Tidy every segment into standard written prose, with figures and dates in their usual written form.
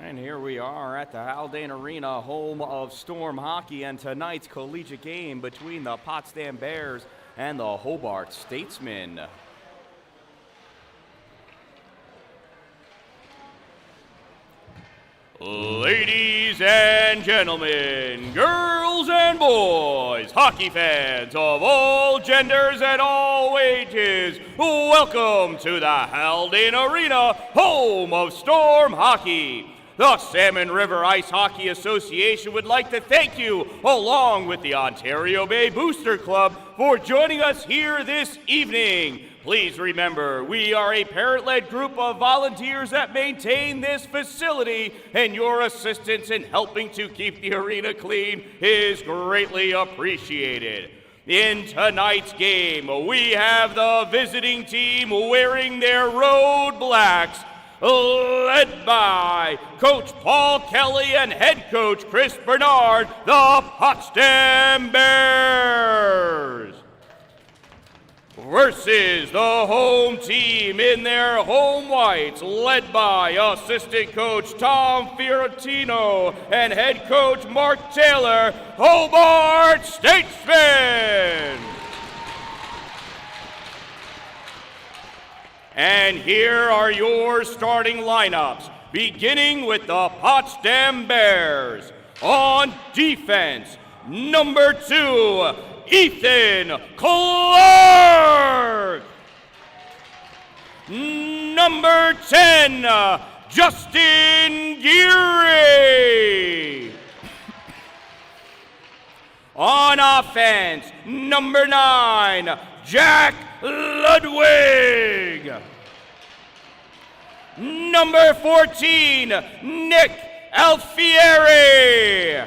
And here we are at the Haldane Arena, home of Storm Hockey, and tonight's collegiate game between the Potsdam Bears and the Hobart Statesman. Ladies and gentlemen, girls and boys, hockey fans of all genders and all ages, welcome to the Haldane Arena, home of Storm Hockey. The Salmon River Ice Hockey Association would like to thank you, along with the Ontario Bay Booster Club, for joining us here this evening. Please remember, we are a parent-led group of volunteers that maintain this facility, and your assistance in helping to keep the arena clean is greatly appreciated. In tonight's game, we have the visiting team wearing their road blacks, led by Coach Paul Kelly and head coach Chris Bernard, the Potsdam Bears, versus the home team in their home whites, led by assistant coach Tom Fiorentino and head coach Mark Taylor, Hobart Statesman. And here are your starting lineups, beginning with the Potsdam Bears. On defense, number 2, Ethan Clark. Number 10, Justin Geary. On offense, number 9, Jack Ludwig. Number 14, Nick Alfieri.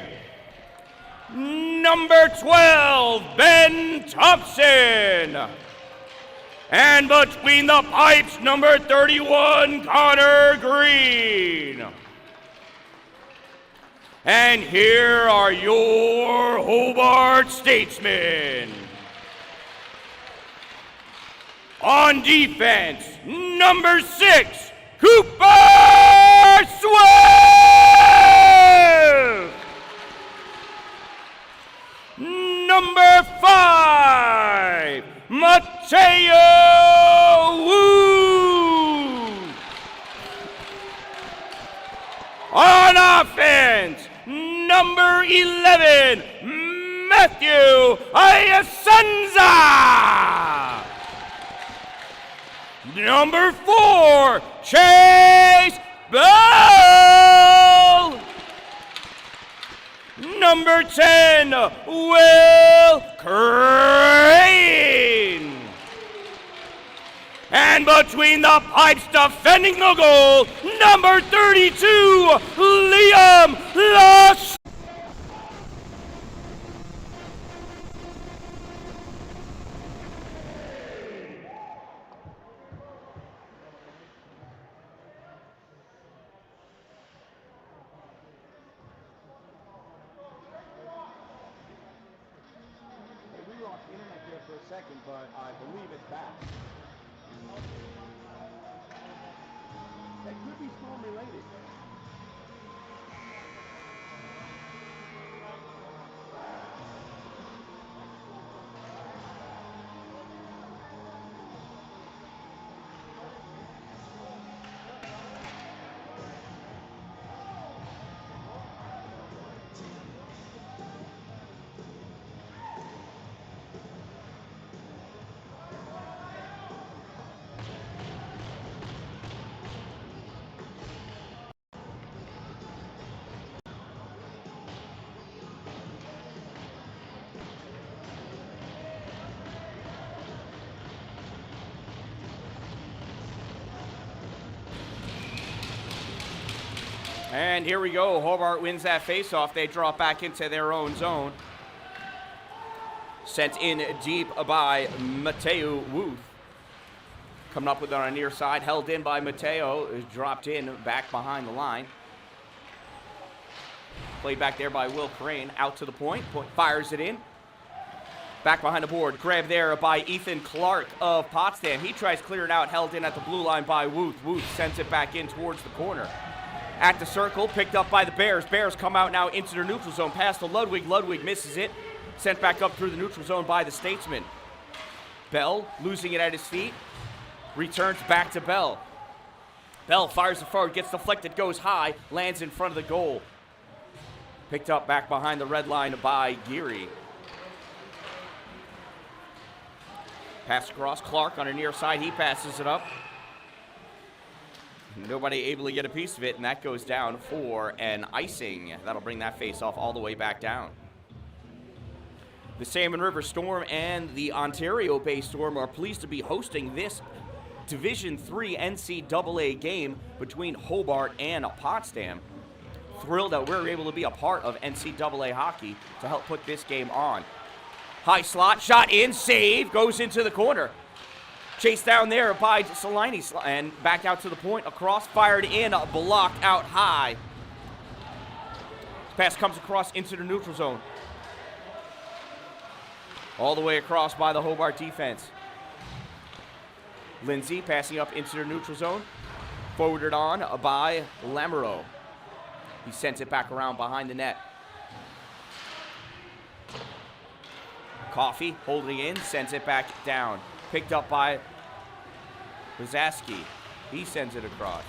Number 12, Ben Thompson. And between the pipes, number 31, Connor Green. And here are your Hobart Statesmen. On defense, number 6, Cooper Swift. Number 5, Mateo Wu. On offense, number 11, Matthew Ayasanza. Number 4, Chase Bell. Number 10, Will Crane. And between the pipes defending the goal, number 32, Liam Lush. Second, but I believe it's back. That could be storm related. And here we go. Hobart wins that faceoff. They draw it back into their own zone. Sent in deep by Mateo Wuth. Coming up with it on a near side. Held in by Mateo. Is dropped in back behind the line. Played back there by Will Crane. Out to the point. Fires it in. Back behind the board. Grabbed there by Ethan Clark of Potsdam. He tries clearing out. Held in at the blue line by Wuth. Wuth sends it back in towards the corner. at the circle, picked up by the Bears. Bears come out now into their neutral zone, pass to Ludwig. Ludwig misses it, sent back up through the neutral zone by the Statesman. Bell losing it at his feet, returns back to Bell. Bell fires it forward, gets deflected, goes high, lands in front of the goal. Picked up back behind the red line by Geary. Pass across, Clark on the near side, he passes it up. Nobody able to get a piece of it, and that goes down for an icing. That'll bring that face-off all the way back down. The Salmon River Storm and the Ontario Bay Storm are pleased to be hosting this Division III NCAA game between Hobart and Potsdam. Thrilled that we're able to be a part of NCAA hockey to help put this game on. High slot, shot in, save, goes into the corner. Chased down there by Salini and back out to the point, across, fired in, blocked out high. Pass comes across into the neutral zone. All the way across by the Hobart defense. Lindsay passing up into the neutral zone. Forwarded on by Lamoureux. He sends it back around behind the net. Coffey holding in, sends it back down. Picked up by Lizaski. He sends it across.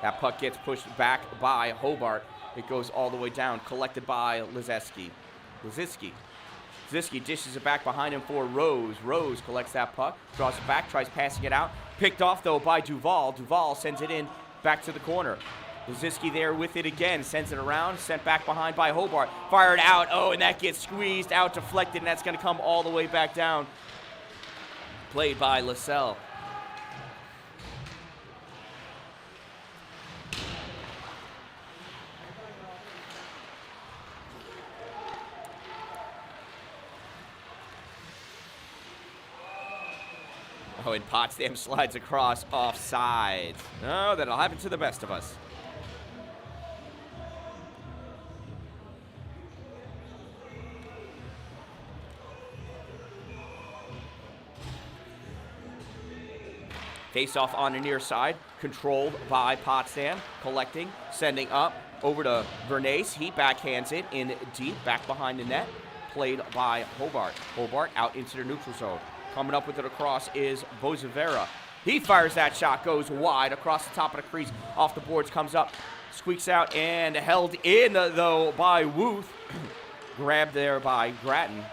That puck gets pushed back by Hobart. It goes all the way down, collected by Lizaski. Ziski dishes it back behind him for Rose. Rose collects that puck, draws it back, tries passing it out. Picked off, though, by Duval. Duval sends it in back to the corner. Lizaski there with it again, sends it around, sent back behind by Hobart. Fired out, oh, and that gets squeezed out, deflected, and that's going to come all the way back down. Played by LaSalle. Oh, and Potsdam slides across offside. Oh, that'll happen to the best of us. Face-off on the near side, controlled by Potsdam, collecting, sending up over to Vernace. He backhands it in deep, back behind the net, played by Hobart. Hobart out into the neutral zone. Coming up with it across is Bozavera. He fires that shot, goes wide across the top of the crease, off the boards, comes up, squeaks out, and held in, though, by Wooth. Grabbed there by Grattan.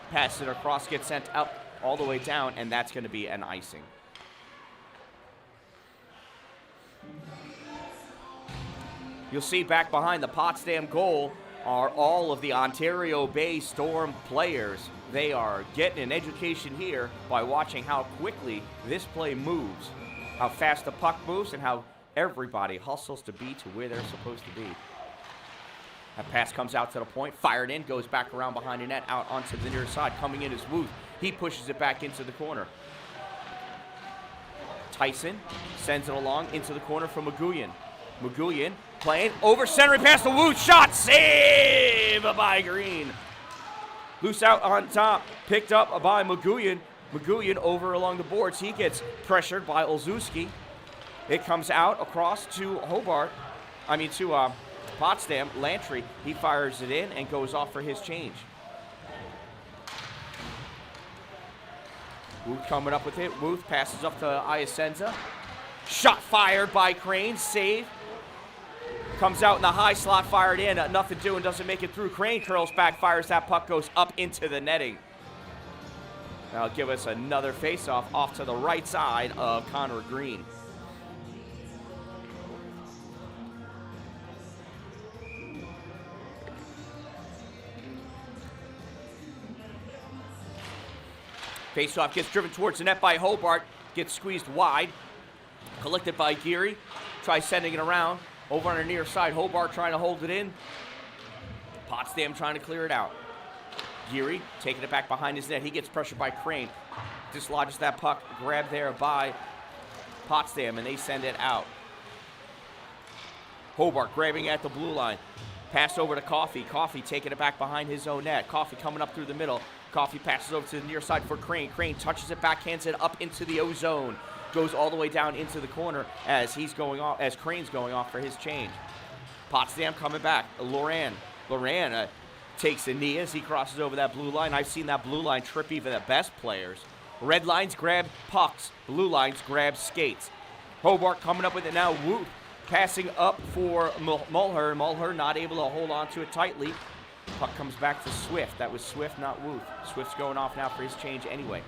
Passes it across, gets sent up all the way down, and that's going to be an icing. You'll see back behind the Potsdam goal are all of the Ontario Bay Storm players. They are getting an education here by watching how quickly this play moves, how fast the puck moves, and how everybody hustles to be to where they're supposed to be. That pass comes out to the point, fired in, goes back around behind the net, out onto the near side. Coming in is Wooth. He pushes it back into the corner. Tyson sends it along into the corner from Maguian. Maguian playing over centering pass to Wooth. Shot, save by Green. Loose out on top, picked up by Maguian. Maguian over along the boards. He gets pressured by Olszewski. It comes out across to Potsdam. Lantry, he fires it in and goes off for his change. Wooth coming up with it. Wooth passes up to Iasenza. Shot fired by Crane, save. Comes out in the high slot, fired in. Nothing doing, doesn't make it through. Crane curls back, fires that puck, goes up into the netting. That'll give us another face-off off to the right side of Connor Green. Face-off gets driven towards the net by Hobart, gets squeezed wide. Collected by Geary, tries sending it around. Over on the near side, Hobart trying to hold it in. Potsdam trying to clear it out. Geary taking it back behind his net. He gets pressured by Crane. Dislodges that puck, grabbed there by Potsdam, and they send it out. Hobart grabbing at the blue line. Pass over to Coffey. Coffey taking it back behind his own net. Coffey coming up through the middle. Coffey passes over to the near side for Crane. Crane touches it, backhands it up into the O zone. goes all the way down into the corner as Crane's going off for his change. Potsdam coming back. Loran takes a knee as he crosses over that blue line. I've seen that blue line trip even the best players. Red lines grab pucks. Blue lines grab skates. Hobart coming up with it now. Woo. Passing up for Mulher. Mulher not able to hold on to it tightly. Puck comes back to Swift. That was Swift, not Wooth. Swift's going off now for his change anyway.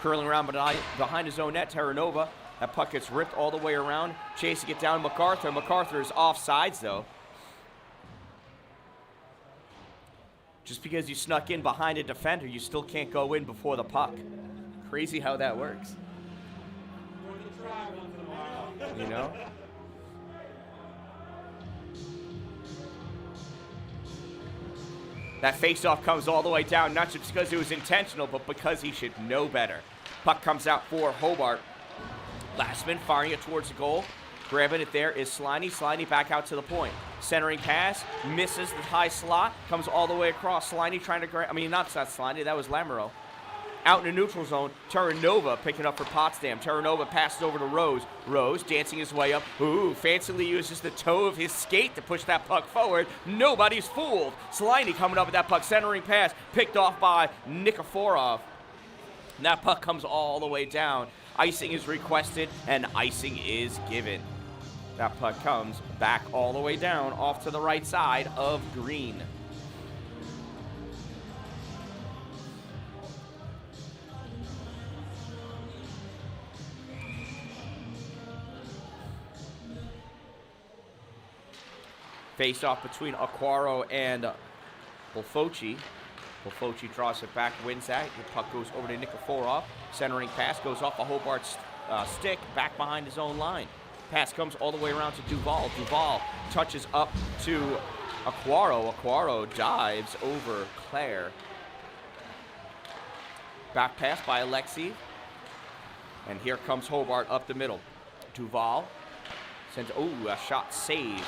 Curling around behind his own net, Terranova. That puck gets ripped all the way around. Chasing it down MacArthur. MacArthur is offsides, though. Just because you snuck in behind a defender, you still can't go in before the puck. Crazy how that works. You know? That faceoff comes all the way down, not just because it was intentional, but because he should know better. Puck comes out for Hobart. Lastman firing it towards the goal. Grabbing it there is Sliney. Sliney back out to the point. Centering pass, misses the high slot, comes all the way across. Sliney trying to grab, not Sliney, that was Lamoureux. Out in the neutral zone, Terranova picking up for Potsdam. Terranova passes over to Rose. Rose dancing his way up. Ooh, fancily uses the toe of his skate to push that puck forward. Nobody's fooled. Sliney coming up with that puck. Centering pass picked off by Nikiforov. And that puck comes all the way down. Icing is requested, and icing is given. That puck comes back all the way down off to the right side of green. Face off between Aquaro and Bolfocci. Bolfocci draws it back, wins that. The puck goes over to Nikiforov. Centering pass goes off a Hobart's stick, back behind his own line. Pass comes all the way around to Duval. Duval touches up to Aquaro. Aquaro dives over Claire. Back pass by Alexei. And here comes Hobart up the middle. Duval sends, a shot saved.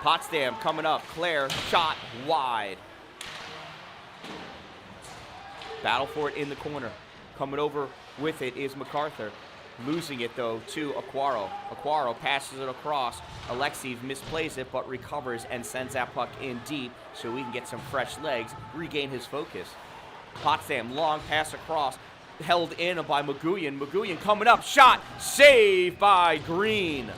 Potsdam coming up. Claire shot wide. Battle for it in the corner. Coming over with it is MacArthur. Losing it, though, to Aquaro. Aquaro passes it across. Alexei misplays it, but recovers and sends that puck in deep so we can get some fresh legs, regain his focus. Potsdam, long pass across. Held in by Maguian. Maguian coming up. Shot. Saved by Green.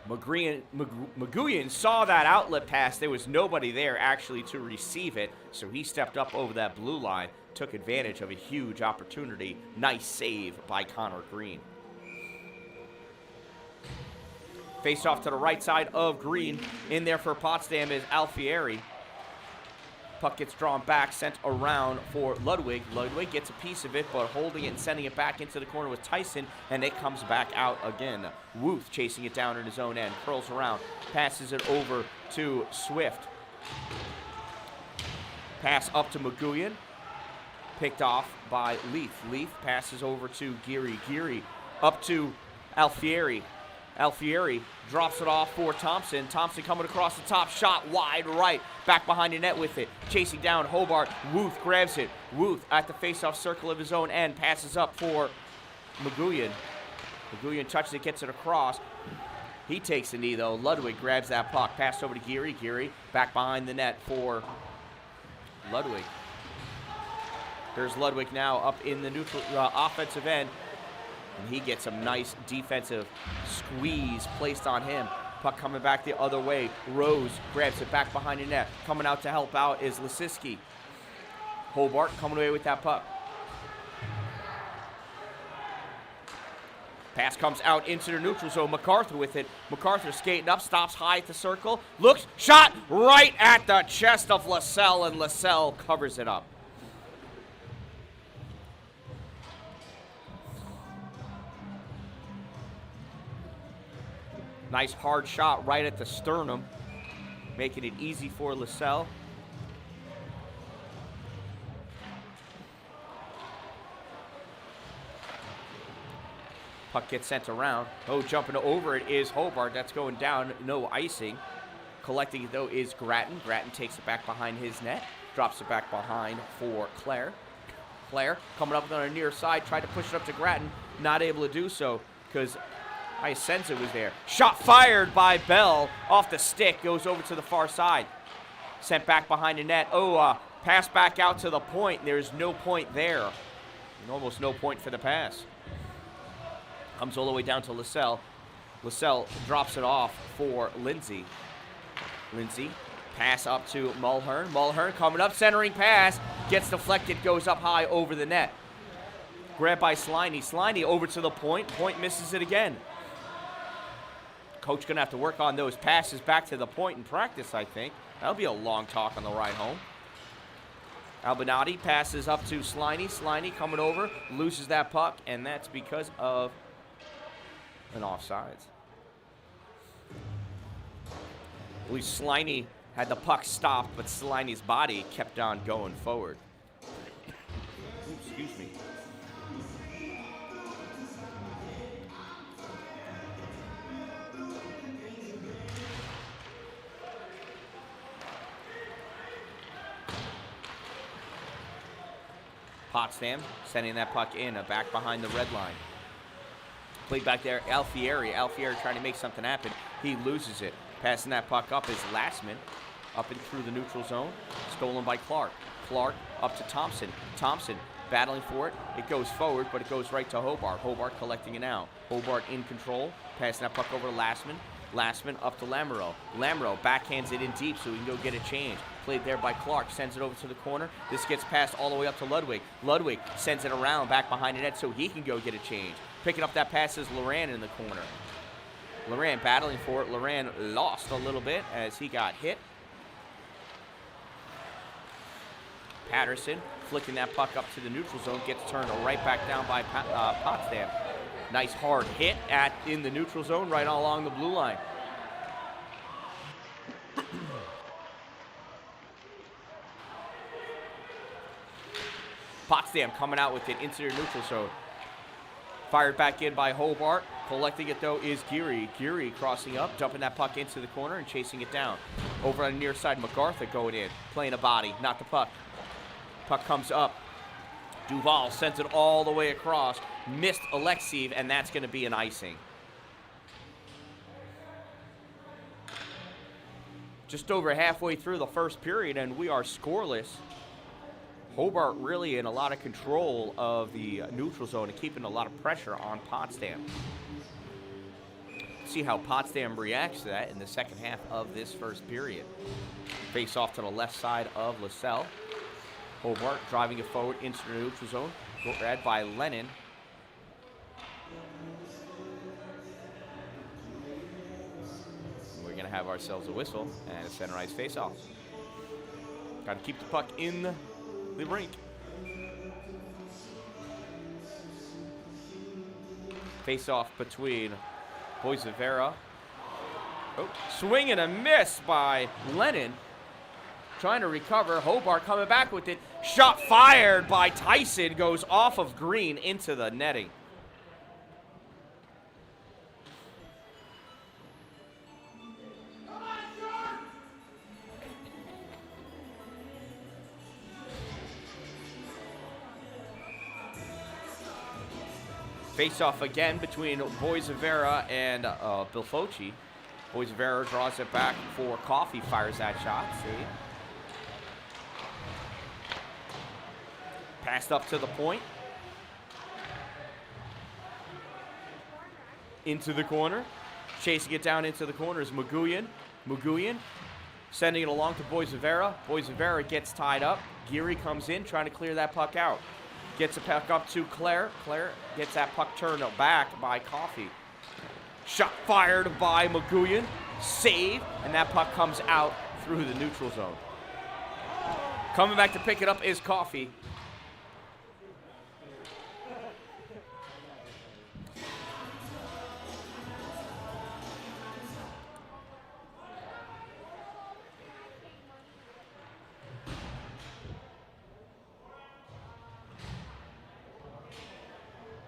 Maguian saw that outlet pass. There was nobody there actually to receive it, so he stepped up over that blue line, took advantage of a huge opportunity. Nice save by Connor Green. Face off to the right side of Green. In there for Potsdam is Alfieri. Puck gets drawn back, sent around for Ludwig. Ludwig gets a piece of it, but holding it and sending it back into the corner with Tyson, and it comes back out again. Wuth chasing it down in his own end, curls around, passes it over to Swift. Pass up to Maguian, picked off by Leaf. Leaf passes over to Geary. Geary up to Alfieri. Alfieri drops it off for Thompson. Thompson coming across the top, shot wide right. Back behind the net with it. Chasing down Hobart. Wuth grabs it. Wuth at the face-off circle of his own end. Passes up for Maguian. Maguian touches it, gets it across. He takes the knee, though. Ludwig grabs that puck. Passed over to Geary. Geary back behind the net for Ludwig. Here's Ludwig now up in the neutral offensive end. And he gets some nice defensive squeeze placed on him. Puck coming back the other way. Rose grabs it back behind the net. Coming out to help out is Lisiski. Hobart coming away with that puck. Pass comes out into the neutral zone. MacArthur with it. MacArthur skating up, stops high at the circle. Looks, shot right at the chest of Lascelles, and Lascelles covers it up. Nice hard shot right at the sternum, making it easy for Lascelles. Puck gets sent around. Oh, jumping over it is Hobart. That's going down. No icing. Collecting it, though, is Grattan. Grattan takes it back behind his net. Drops it back behind for Claire. Claire coming up on the near side. Tried to push it up to Grattan. Not able to do so because Isenza was there. Shot fired by Bell. Off the stick. Goes over to the far side. Sent back behind the net. Oh, pass back out to the point. There's no point there. And almost no point for the pass. Comes all the way down to Lascelles. Lascelles drops it off for Lindsay. Lindsay, pass up to Mulhern. Mulhern coming up, centering pass. Gets deflected, goes up high over the net. Grabbed by Sliney. Sliney over to the point. Point misses it again. Coach going to have to work on those passes back to the point in practice, I think. That'll be a long talk on the ride home. Albinati passes up to Sliney. Sliney coming over, loses that puck, and that's because of an offsides. At least Sliney had the puck stopped, but Sliney's body kept on going forward. Oops, excuse me. Potsdam sending that puck in, back behind the red line. Played back there, Alfieri. Alfieri trying to make something happen. He loses it. Passing that puck up is Lastman. Up and through the neutral zone. Stolen by Clark. Clark up to Thompson. Thompson battling for it. It goes forward, but it goes right to Hobart. Hobart collecting it now. Hobart in control. Passing that puck over to Lastman. Lastman up to Lamoureux. Lamoureux backhands it in deep so he can go get a change. Played there by Clark. Sends it over to the corner. This gets passed all the way up to Ludwig. Ludwig sends it around back behind the net so he can go get a change. Picking up that pass is Loran in the corner. Loran battling for it. Loran lost a little bit as he got hit. Patterson flicking that puck up to the neutral zone. Gets turned right back down by Potsdam. Nice hard hit in the neutral zone right along the blue line. Potsdam coming out with it into their neutral zone. Fired back in by Hobart. Collecting it, though, is Geary. Geary crossing up, dumping that puck into the corner and chasing it down. Over on the near side, MacArthur going in, playing a body, not the puck. Puck comes up. Duval sends it all the way across. Missed Alexiev, and that's going to be an icing. Just over halfway through the first period, and we are scoreless. Hobart really in a lot of control of the neutral zone and keeping a lot of pressure on Potsdam. See how Potsdam reacts to that in the second half of this first period. Face off to the left side of Lascelles. Hobart driving it forward into the neutral zone. Read by Lennon. We're going to have ourselves a whistle and a center ice face off. Got to keep the puck in the rink. Face off between Boisevera. Oh, swing and a miss by Lennon. Trying to recover. Hobart coming back with it. Shot fired by Tyson. Goes off of Green into the netting. Face off again between Boisevera and Bilfocci. Boisevera draws it back for Coffey. Fires that shot. See? Passed up to the point. Into the corner. Chasing it down into the corner is Maguian. Maguian sending it along to Boisevera. Boisevera gets tied up. Geary comes in trying to clear that puck out. Gets a puck up to Claire. Claire gets that puck turned back by Coffey. Shot fired by Maguian. Save. And that puck comes out through the neutral zone. Coming back to pick it up is Coffey.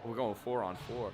We're going 4-on-4.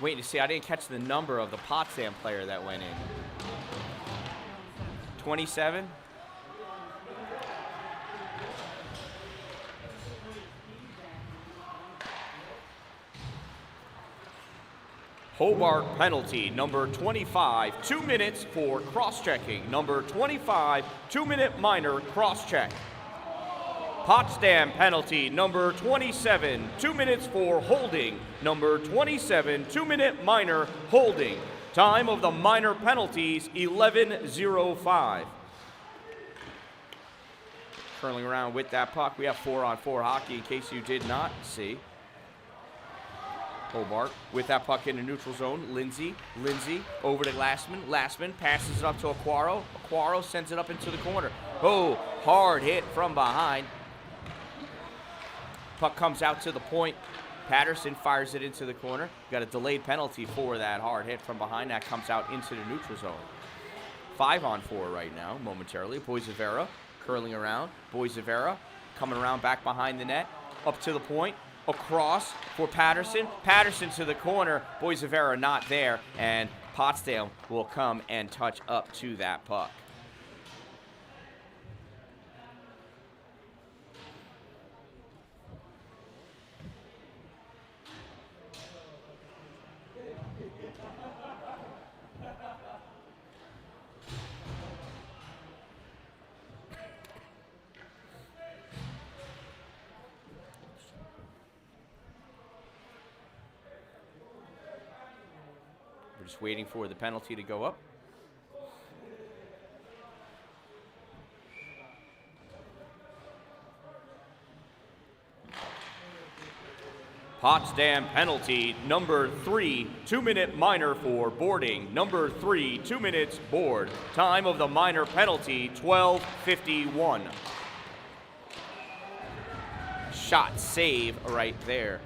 Waiting to see. I didn't catch the number of the Potsdam player that went in. 27. Hobart penalty, number 25, 2 minutes for cross-checking. Number 25, 2-minute minor cross-check. Potsdam penalty, number 27, 2 minutes for holding. Number 27, 2-minute minor holding. Time of the minor penalties, 11:05. Curling around with that puck. We have 4-on-4 hockey in case you did not see. Hobart with that puck in the neutral zone. Lindsay over to Glassman passes it up to Aquaro. Aquaro sends it up into the corner. Oh, hard hit from behind. Puck comes out to the point. Patterson fires it into the corner. Got a delayed penalty for that hard hit from behind. That comes out into the neutral zone. 5-on-4 right now, momentarily. Boisevera curling around. Boisevera coming around back behind the net. Up to the point. Across for Patterson. Patterson to the corner. Boisevera not there. And Potsdam will come and touch up to that puck. Just waiting for the penalty to go up. Potsdam penalty, number 3, 2-minute minor for boarding. Number 3, 2 minutes board. Time of the minor penalty, 12:51. Shot save right there.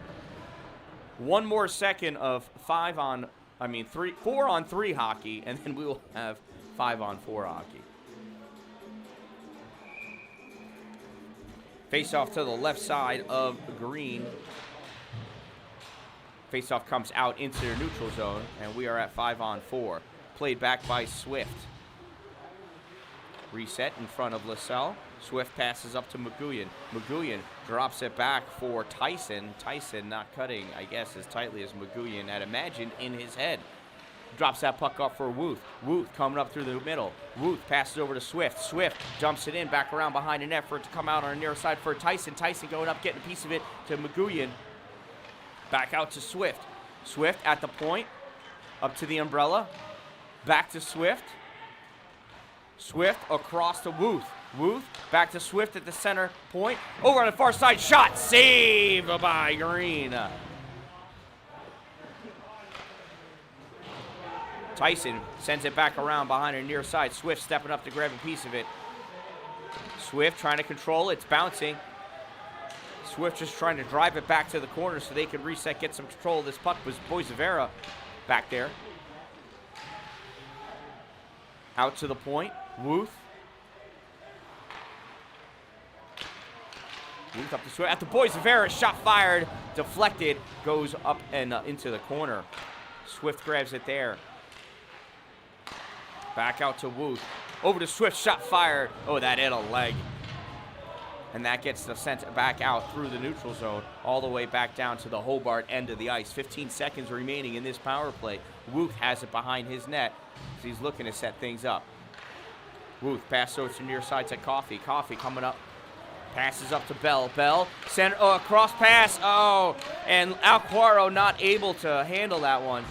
One more second of 4-on-3 hockey, and then we will have 5-on-4 hockey. Face-off to the left side of green. Face-off comes out into the neutral zone, and we are at 5-on-4. Played back by Swift. Reset in front of LaSalle. Swift passes up to McGuigan. McGuigan drops it back for Tyson. Tyson not cutting, I guess, as tightly as McGuigan had imagined in his head. Drops that puck up for Wuth. Wuth coming up through the middle. Wuth passes over to Swift. Swift dumps it in back around behind the net for it to come out on the near side for Tyson. Tyson going up, getting a piece of it to McGuigan. Back out to Swift. Swift at the point. Up to the umbrella. Back to Swift. Swift across to Wuth. Wuth back to Swift at the center point. Over on the far side. Shot. Save by Green. Tyson sends it back around behind her near side. Swift stepping up to grab a piece of it. Swift trying to control it. It's bouncing. Swift just trying to drive it back to the corner so they can reset, get some control of this puck. Was Boisevera back there. Out to the point. Wuth. Wuth up to Swift. At the Boisevera, shot fired. Deflected. Goes up and into the corner. Swift grabs it there. Back out to Wuth. Over to Swift. Shot fired. Oh, that hit a leg. And that gets the sent back out through the neutral zone, all the way back down to the Hobart end of the ice. 15 seconds remaining in this power play. Wuth has it behind his net as he's looking to set things up. Wuth passes over to near side to Coffee. Coffee coming up. Passes up to Bell. Bell, center, cross pass. Oh, and Alquaro not able to handle that one.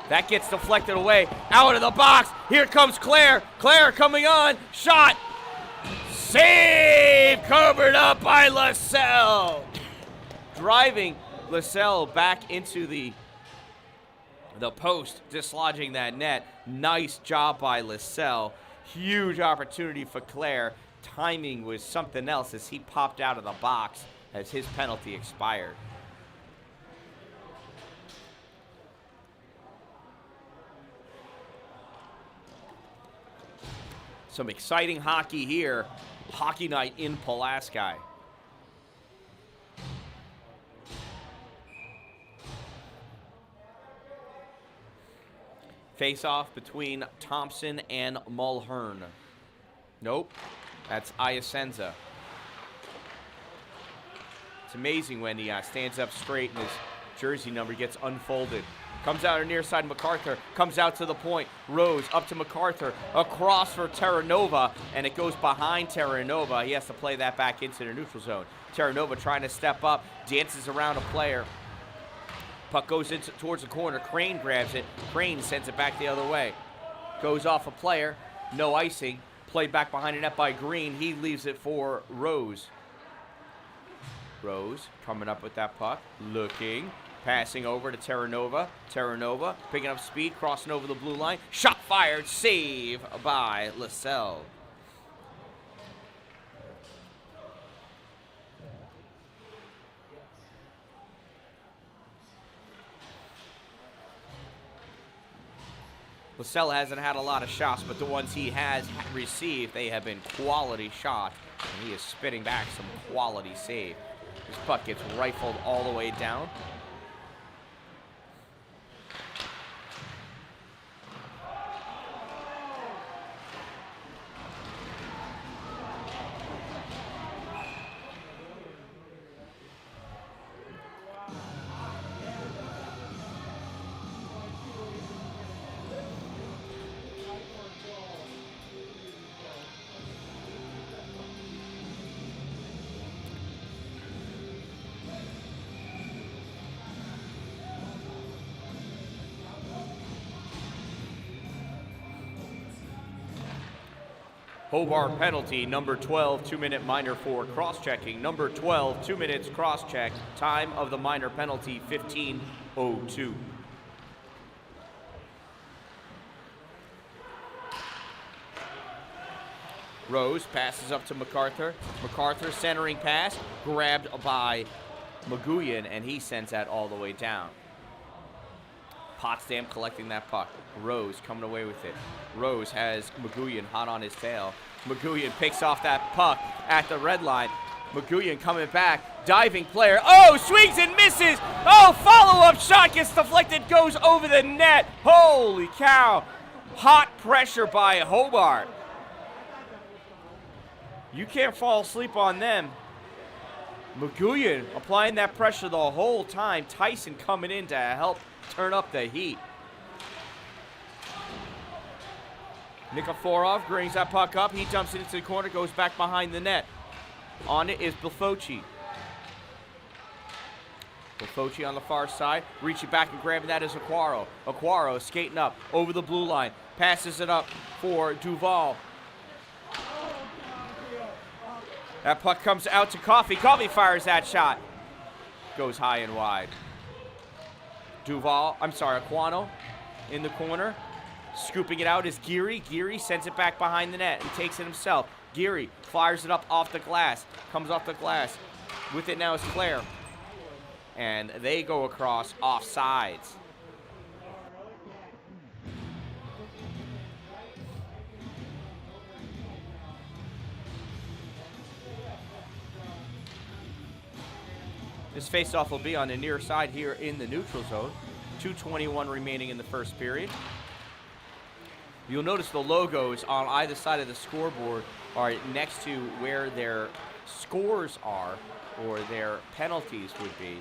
That gets deflected away. Out of the box. Here comes Claire. Claire coming on. Shot. Save! Covered up by LaSalle. Driving LaSalle back into the post, dislodging that net. Nice job by LaSalle. Huge opportunity for Claire. Timing was something else as he popped out of the box as his penalty expired. Some exciting hockey here. Hockey night in Pulaski. Face-off between Thompson and Mulhern. Nope, that's Iasenza. It's amazing when he stands up straight and his jersey number gets unfolded. Comes out on near side, MacArthur. Comes out to the point. Rose up to MacArthur. Across for Terranova, and it goes behind Terranova. He has to play that back into the neutral zone. Terranova trying to step up. Dances around a player. Puck goes towards the corner. Crane grabs it. Crane sends it back the other way. Goes off a player. No icing. Played back behind the net by Green. He leaves it for Rose. Rose coming up with that puck. Looking. Passing over to Terranova. Terranova picking up speed, crossing over the blue line. Shot fired. Save by LaSalle. LaSalle hasn't had a lot of shots, but the ones he has received, they have been quality shots. And he is spitting back some quality save. This puck gets rifled all the way down. Hobart penalty, number 12, 2-minute minor for cross-checking. Number 12, 2 minutes cross-check. Time of the minor penalty, 15:02. Rose passes up to MacArthur. MacArthur centering pass, grabbed by McGuigan, and he sends that all the way down. Potsdam collecting that puck. Rose coming away with it. Rose has McGuigan hot on his tail. McGuigan picks off that puck at the red line. McGuigan coming back. Diving player. Oh, swings and misses. Oh, follow-up shot gets deflected, goes over the net. Holy cow. Hot pressure by Hobart. You can't fall asleep on them. McGuigan applying that pressure the whole time. Tyson coming in to help turn up the heat. Nikiforov brings that puck up. He dumps it into the corner, goes back behind the net. On it is Bilfocci. Bilfocci on the far side. Reaching back and grabbing that is Aquaro. Aquaro skating up over the blue line. Passes it up for Duval. That puck comes out to Coffey. Coffey fires that shot. Goes high and wide. Aquano in the corner. Scooping it out is Geary. Geary sends it back behind the net. He takes it himself. Geary fires it up off the glass. Comes off the glass. With it now is Claire. And they go across off sides. This faceoff will be on the near side here in the neutral zone. 2:21 remaining in the first period. You'll notice the logos on either side of the scoreboard are next to where their scores are or their penalties would be,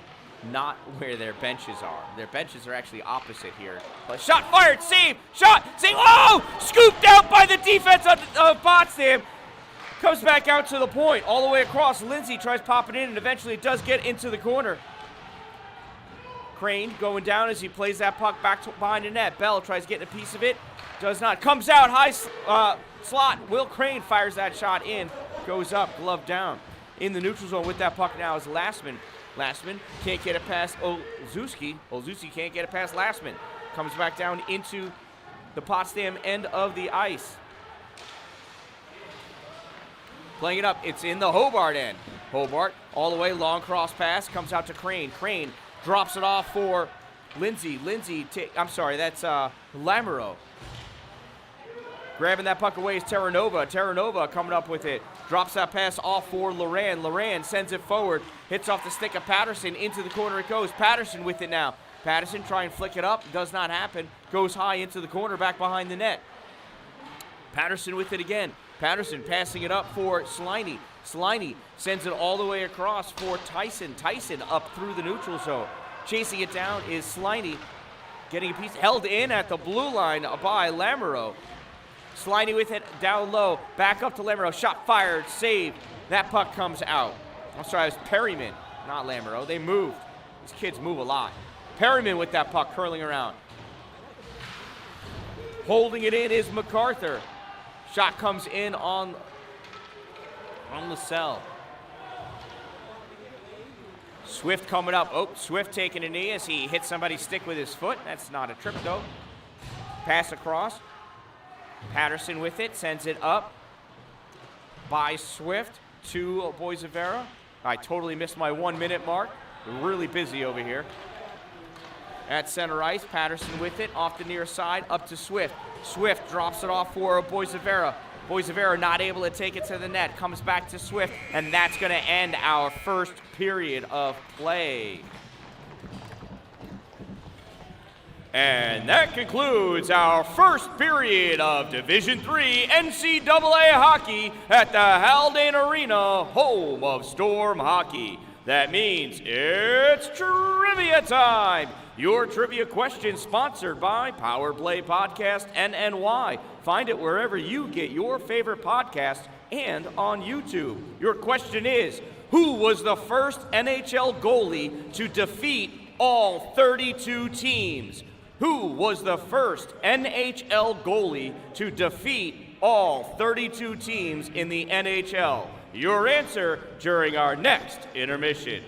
not where their benches are. Their benches are actually opposite here. But shot fired, save, shot, save, oh! Scooped out by the defense of Potsdam. Comes back out to the point, all the way across. Lindsay tries popping in, and eventually it does get into the corner. Crane going down as he plays that puck back behind the net. Bell tries getting a piece of it. Does not. Comes out, high slot. Will Crane fires that shot in. Goes up, glove down. In the neutral zone with that puck now is Lastman. Lastman can't get it past Olszewski. Olszewski can't get it past Lastman. Comes back down into the Potsdam end of the ice. Playing it up, it's in the Hobart end. Hobart all the way, long cross pass, comes out to Crane. Crane drops it off for Lindsay. Lindsay, that's Lamoureux. Grabbing that puck away is Terranova. Terranova coming up with it. Drops that pass off for Loran. Loran sends it forward. Hits off the stick of Patterson. Into the corner it goes. Patterson with it now. Patterson try and flick it up. Does not happen. Goes high into the corner, back behind the net. Patterson with it again. Patterson passing it up for Sliney. Sliney sends it all the way across for Tyson. Tyson up through the neutral zone. Chasing it down is Sliney. Getting a piece held in at the blue line by Lamoureux. Sliney with it down low. Back up to Lamoureux. Shot fired. Saved. That puck comes out. I'm sorry, it was Perryman, not Lamoureux. They moved. These kids move a lot. Perryman with that puck curling around. Holding it in is MacArthur. Shot comes in on Lascelles. Swift coming up. Oh, Swift taking a knee as he hits somebody's stick with his foot. That's not a trip, though. Pass across. Patterson with it. Sends it up by Swift to Boisevera. I totally missed my 1 minute mark. Really busy over here. At center ice, Patterson with it, off the near side, up to Swift. Swift drops it off for Boisevera. Boisevera not able to take it to the net, comes back to Swift, and that's going to end our first period of play. And that concludes our first period of Division III NCAA hockey at the Haldane Arena, home of Storm Hockey. That means it's trivia time. Your trivia question sponsored by Power Play Podcast NNY. Find it wherever you get your favorite podcasts and on YouTube. Your question is, who was the first NHL goalie to defeat all 32 teams? Who was the first NHL goalie to defeat all 32 teams in the NHL? Your answer during our next intermission.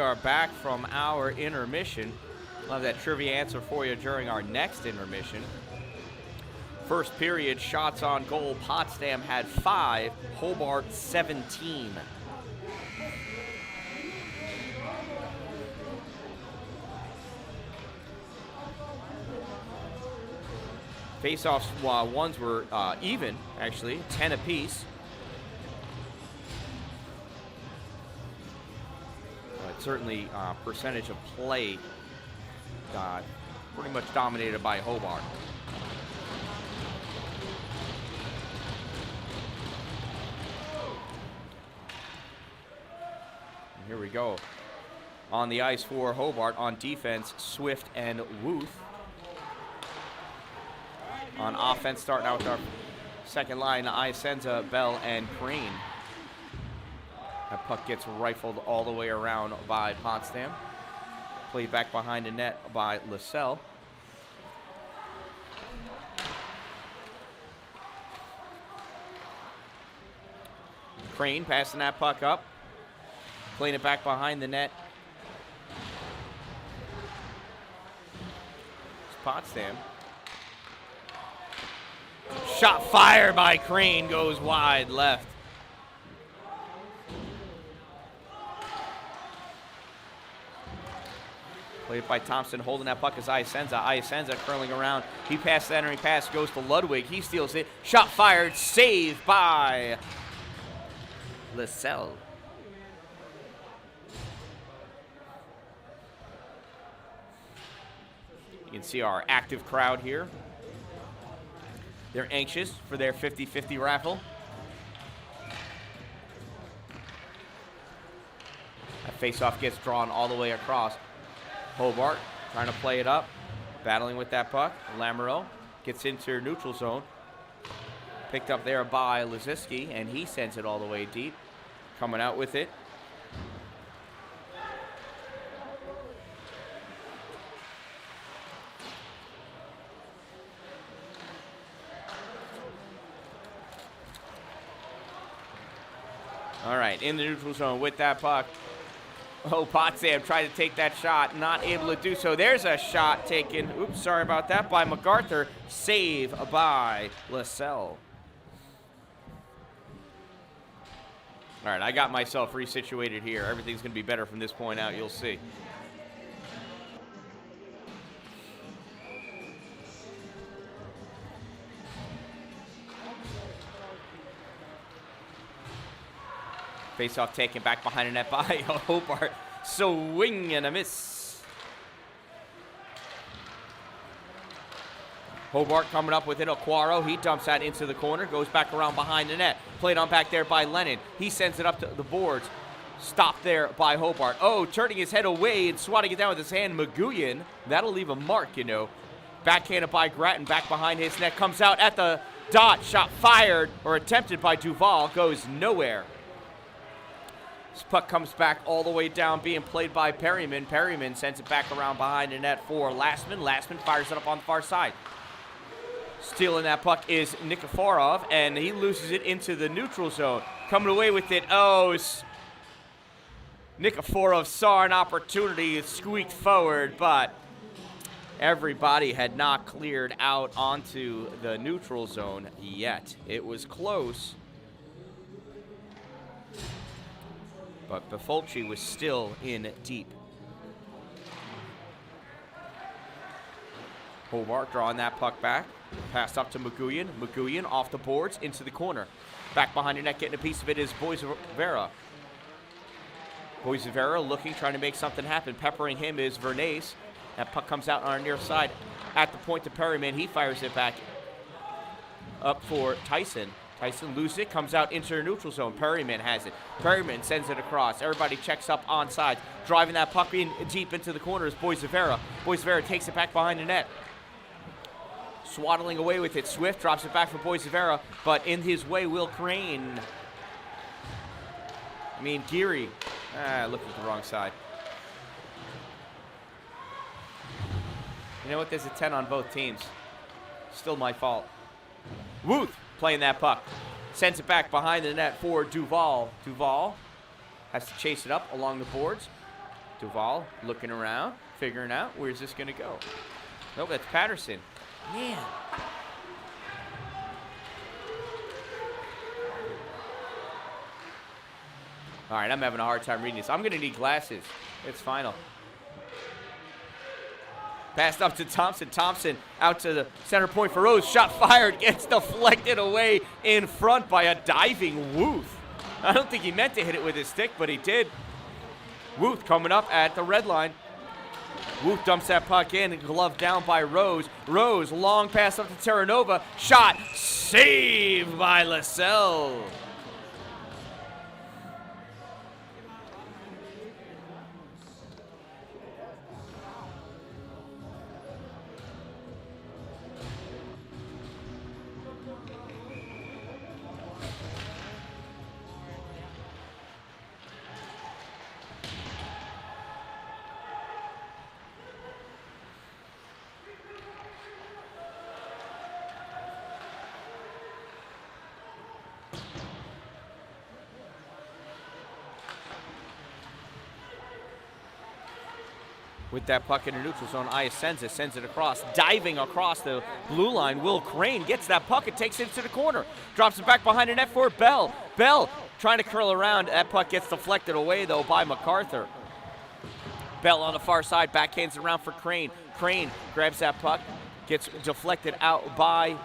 are back from our intermission. I'll have that trivia answer for you during our next intermission. First period, shots on goal. Potsdam had 5, Hobart 17. Face-offs ones were even, actually, 10 apiece. But certainly, percentage of play pretty much dominated by Hobart. And here we go. On the ice for Hobart, on defense, Swift and Wuth. On offense, starting out with our second line, Iasenza, Bell, and Crane. That puck gets rifled all the way around by Potsdam. Played back behind the net by LaSalle. Crane passing that puck up. Playing it back behind the net. It's Potsdam. Shot fired by Crane, goes wide left. Played by Thompson, holding that puck is Iasenza. Iasenza curling around. He passes the entering pass, goes to Ludwig. He steals it. Shot fired, saved by LaSalle. You can see our active crowd here. They're anxious for their 50-50 raffle. That faceoff gets drawn all the way across. Hobart trying to play it up, battling with that puck. Lamoureux gets into neutral zone. Picked up there by Laziski, and he sends it all the way deep. Coming out with it. All right, in the neutral zone with that puck. Oh, Potsdam tried to take that shot, not able to do so. There's a shot taken, oops, sorry about that, by MacArthur. Save by LaSalle. All right, I got myself resituated here. Everything's going to be better from this point out, you'll see. Face-off taken back behind the net by Hobart. Swing and a miss. Hobart coming up with it. Aquaro, he dumps that into the corner. Goes back around behind the net. Played on back there by Lennon. He sends it up to the boards. Stopped there by Hobart. Oh, turning his head away and swatting it down with his hand. Maguian. That'll leave a mark, you know. Backhanded by Grattan. Back behind his net. Comes out at the dot. Shot fired or attempted by Duval. Goes nowhere. This puck comes back all the way down, being played by Perryman. Perryman sends it back around behind the net for Lastman. Lastman fires it up on the far side. Stealing that puck is Nikiforov, and he loses it into the neutral zone. Coming away with it, Nikiforov saw an opportunity, squeaked forward, but everybody had not cleared out onto the neutral zone yet. It was close. But Baffolchi was still in deep. Hobart drawing that puck back. Passed up to Maguian. Maguian off the boards into the corner. Back behind the net, getting a piece of it is Boisvera. Boisvera looking, trying to make something happen. Peppering him is Vernace. That puck comes out on our near side. At the point to Perryman, he fires it back up for Tyson. Tyson loses it, comes out into the neutral zone. Perryman has it. Perryman sends it across. Everybody checks up on side. Driving that puck in deep into the corner is Boisvera. Boisvera takes it back behind the net. Swaddling away with it. Swift drops it back for Boisvera, but in his way, Will Crane. Geary. Looked at the wrong side. You know what? There's a 10 on both teams. Still my fault. Wuth playing that puck. Sends it back behind the net for Duval. Duval has to chase it up along the boards. Duvall looking around, figuring out where's this going to go. Nope, that's Patterson. Man. All right, I'm having a hard time reading this. I'm going to need glasses. It's final. Passed up to Thompson. Thompson out to the center point for Rose. Shot fired. Gets deflected away in front by a diving Wuth. I don't think he meant to hit it with his stick, but he did. Wuth coming up at the red line. Wuth dumps that puck in, glove down by Rose. Rose, long pass up to Terranova. Shot, saved by Lascelles. With that puck in the neutral zone, Ayas sends it across, diving across the blue line. Will Crane gets that puck and takes it to the corner. Drops it back behind the net for Bell. Bell trying to curl around. That puck gets deflected away, though, by MacArthur. Bell on the far side, backhands it around for Crane. Crane grabs that puck, gets deflected out by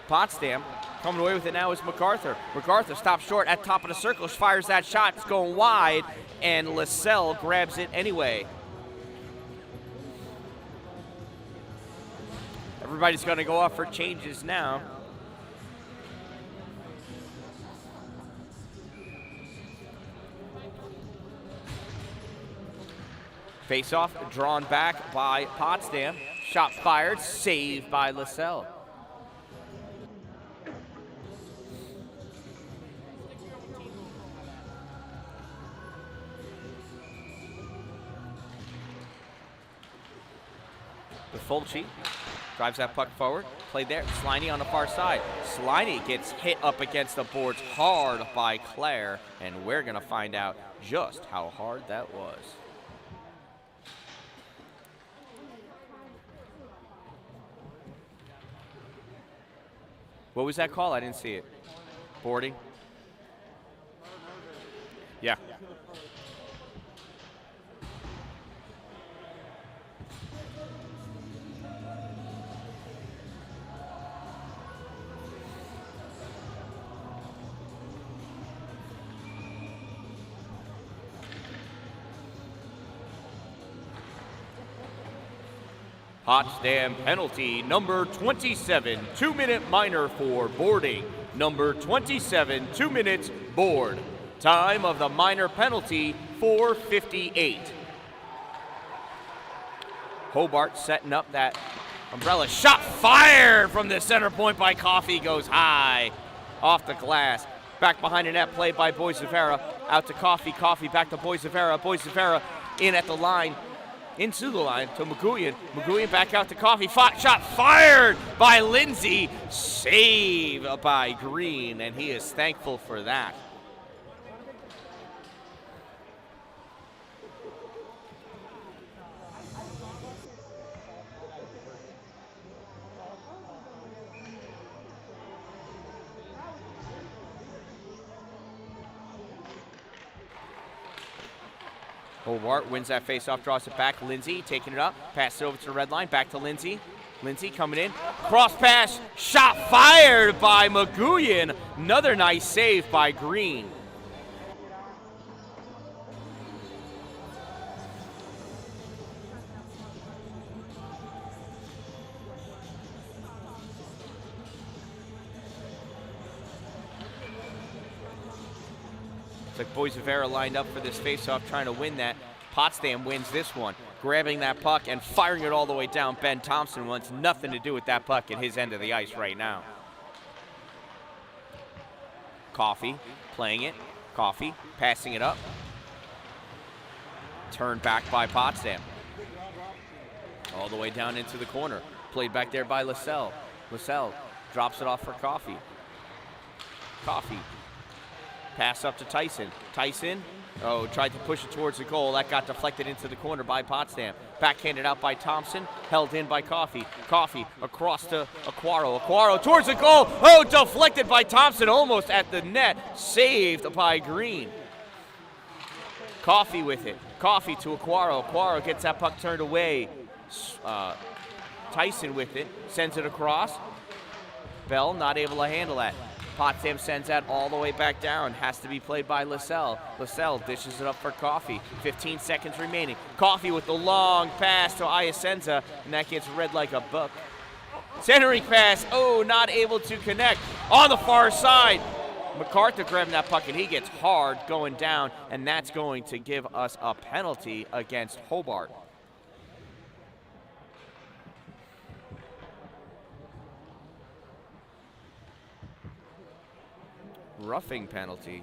Potsdam. Coming away with it now is MacArthur. MacArthur stops short at top of the circle, fires that shot. It's going wide, and Lascelles grabs it anyway. Everybody's going to go off for changes now. Face-off drawn back by Potsdam. Shot fired, saved by Lascelles. Fulci drives that puck forward. Played there. Sliney on the far side. Sliney gets hit up against the boards hard by Claire, and we're going to find out just how hard that was. What was that call? I didn't see it. Boarding? Yeah. Potsdam penalty, number 27, 2-minute minor for boarding. Number 27, 2 minutes, board. Time of the minor penalty, 4:58. Hobart setting up that umbrella. Shot fired from the center point by Coffey, goes high off the glass. Back behind the net, played by Boisevera. Out to Coffey, Coffey back to Boisevera. Boisevera in at the line. Into the line to McGuigan. McGuigan back out to Coffey. Shot fired by Lindsay. Save by Green, and he is thankful for that. Hobart wins that faceoff, draws it back. Lindsay taking it up, passes it over to the red line, back to Lindsay. Lindsay coming in, cross pass, shot fired by McGuigan. Another nice save by Green. Looks like Boisevera lined up for this faceoff, trying to win that. Potsdam wins this one, grabbing that puck and firing it all the way down. Ben Thompson wants nothing to do with that puck at his end of the ice right now. Coffey playing it. Coffey passing it up. Turned back by Potsdam. All the way down into the corner. Played back there by Lascelles. Lascelles drops it off for Coffey. Coffey Pass up to Tyson. Tyson, tried to push it towards the goal. That got deflected into the corner by Potsdam. Backhanded out by Thompson, held in by Coffey. Coffey across to Aquaro. Aquaro towards the goal. Oh, deflected by Thompson, almost at the net. Saved by Green. Coffey with it. Coffey to Aquaro. Aquaro gets that puck turned away. Tyson with it. Sends it across. Bell not able to handle that. Potsdam sends that all the way back down. Has to be played by LaSalle. LaSalle dishes it up for Coffey. 15 seconds remaining. Coffey with the long pass to Iasenza, and that gets read like a book. Centering pass. Oh, not able to connect. On the far side. MacArthur grabbing that puck, and he gets hard going down, and that's going to give us a penalty against Hobart. Roughing penalty.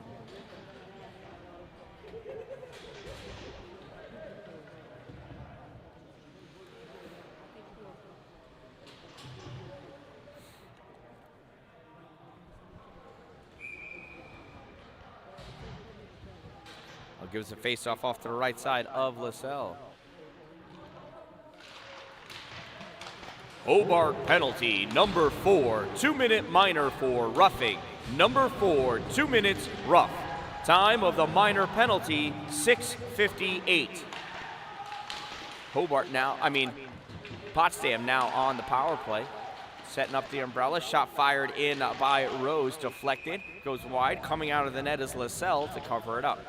Gives a face-off off to the right side of LaSalle. Hobart penalty, number 4, 2-minute minor for roughing. Number 4, 2 minutes rough. Time of the minor penalty, 6:58. Potsdam now on the power play. Setting up the umbrella. Shot fired in by Rose. Deflected. Goes wide. Coming out of the net is LaSalle to cover it up.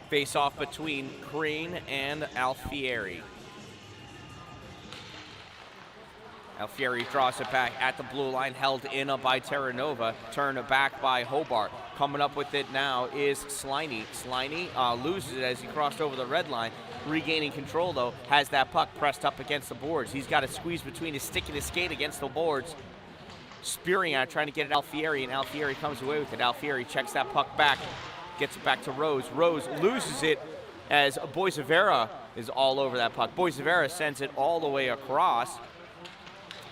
Face-off between Crane and Alfieri. Alfieri draws it back at the blue line, held in by Terranova, turned back by Hobart. Coming up with it now is Sliney. Sliney loses it as he crossed over the red line. Regaining control, though, has that puck pressed up against the boards. He's got to squeeze between his stick and his skate against the boards. Spearing out, trying to get it Alfieri, and Alfieri comes away with it. Alfieri checks that puck back. Gets it back to Rose. Rose loses it as Boisevera is all over that puck. Boisevera sends it all the way across.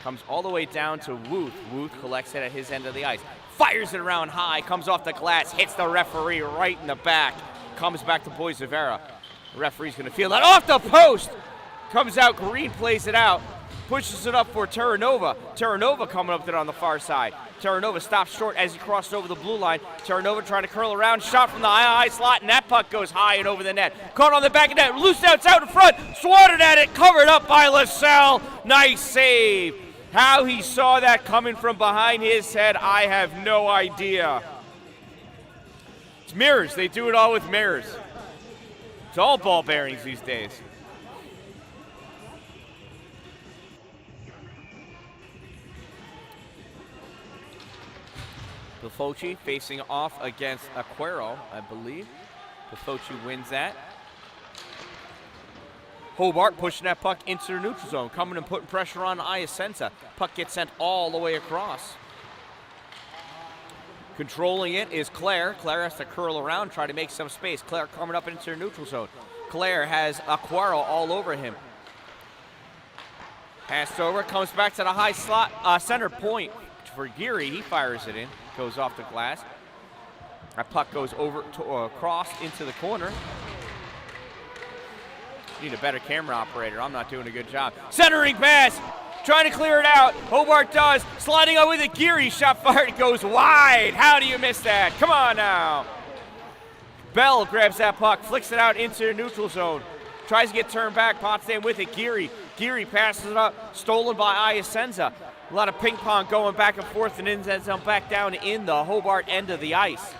Comes all the way down to Wuth. Wuth collects it at his end of the ice. Fires it around high. Comes off the glass. Hits the referee right in the back. Comes back to Boisevera. The referee's going to field that off the post. Comes out. Green plays it out. Pushes it up for Terranova. Terranova coming up there on the far side. Terranova stops short as he crossed over the blue line. Terranova trying to curl around. Shot from the high slot, and that puck goes high and over the net. Caught on the back of net. Loose outs out in front. Swatted at it. Covered up by LaSalle. Nice save. How he saw that coming from behind his head, I have no idea. It's mirrors. They do it all with mirrors. It's all ball bearings these days. Buffocci facing off against Aquaro, I believe. Buffocci wins that. Hobart pushing that puck into the neutral zone, coming and putting pressure on Iasenza. Puck gets sent all the way across. Controlling it is Claire. Claire has to curl around, try to make some space. Claire coming up into the neutral zone. Claire has Aquaro all over him. Passed over, comes back to the high slot, center point for Geary. He fires it in, goes off the glass. That puck goes over to across into the corner. Need a better camera operator. I'm not doing a good job. Centering pass, trying to clear it out. Hobart does, sliding out with it. Geary shot fired, goes wide. How do you miss that? Come on now. Bell grabs that puck, flicks it out into the neutral zone. Tries to get turned back. Potsdam with it. Geary passes it up, stolen by Iasenza. A lot of ping pong going back and forth, and ends up back down in the Hobart end of the ice.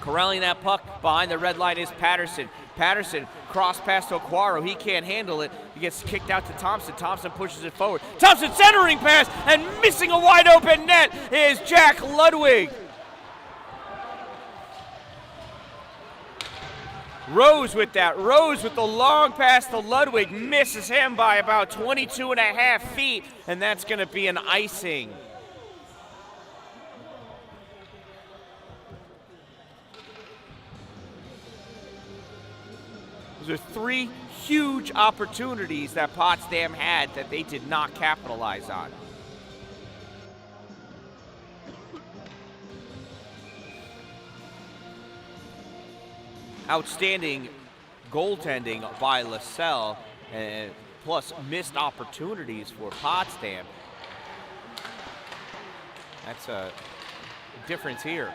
Corralling that puck behind the red line is Patterson. Patterson cross pass to Aquaro. He can't handle it. He gets kicked out to Thompson. Thompson pushes it forward. Thompson centering pass, and missing a wide open net is Jack Ludwig. Rose with that. Rose with the long pass to Ludwig. Misses him by about 22 and a half feet, and that's going to be an icing. Those are 3 huge opportunities that Potsdam had that they did not capitalize on. Outstanding goaltending by LaSalle, and plus missed opportunities for Potsdam. That's a difference here.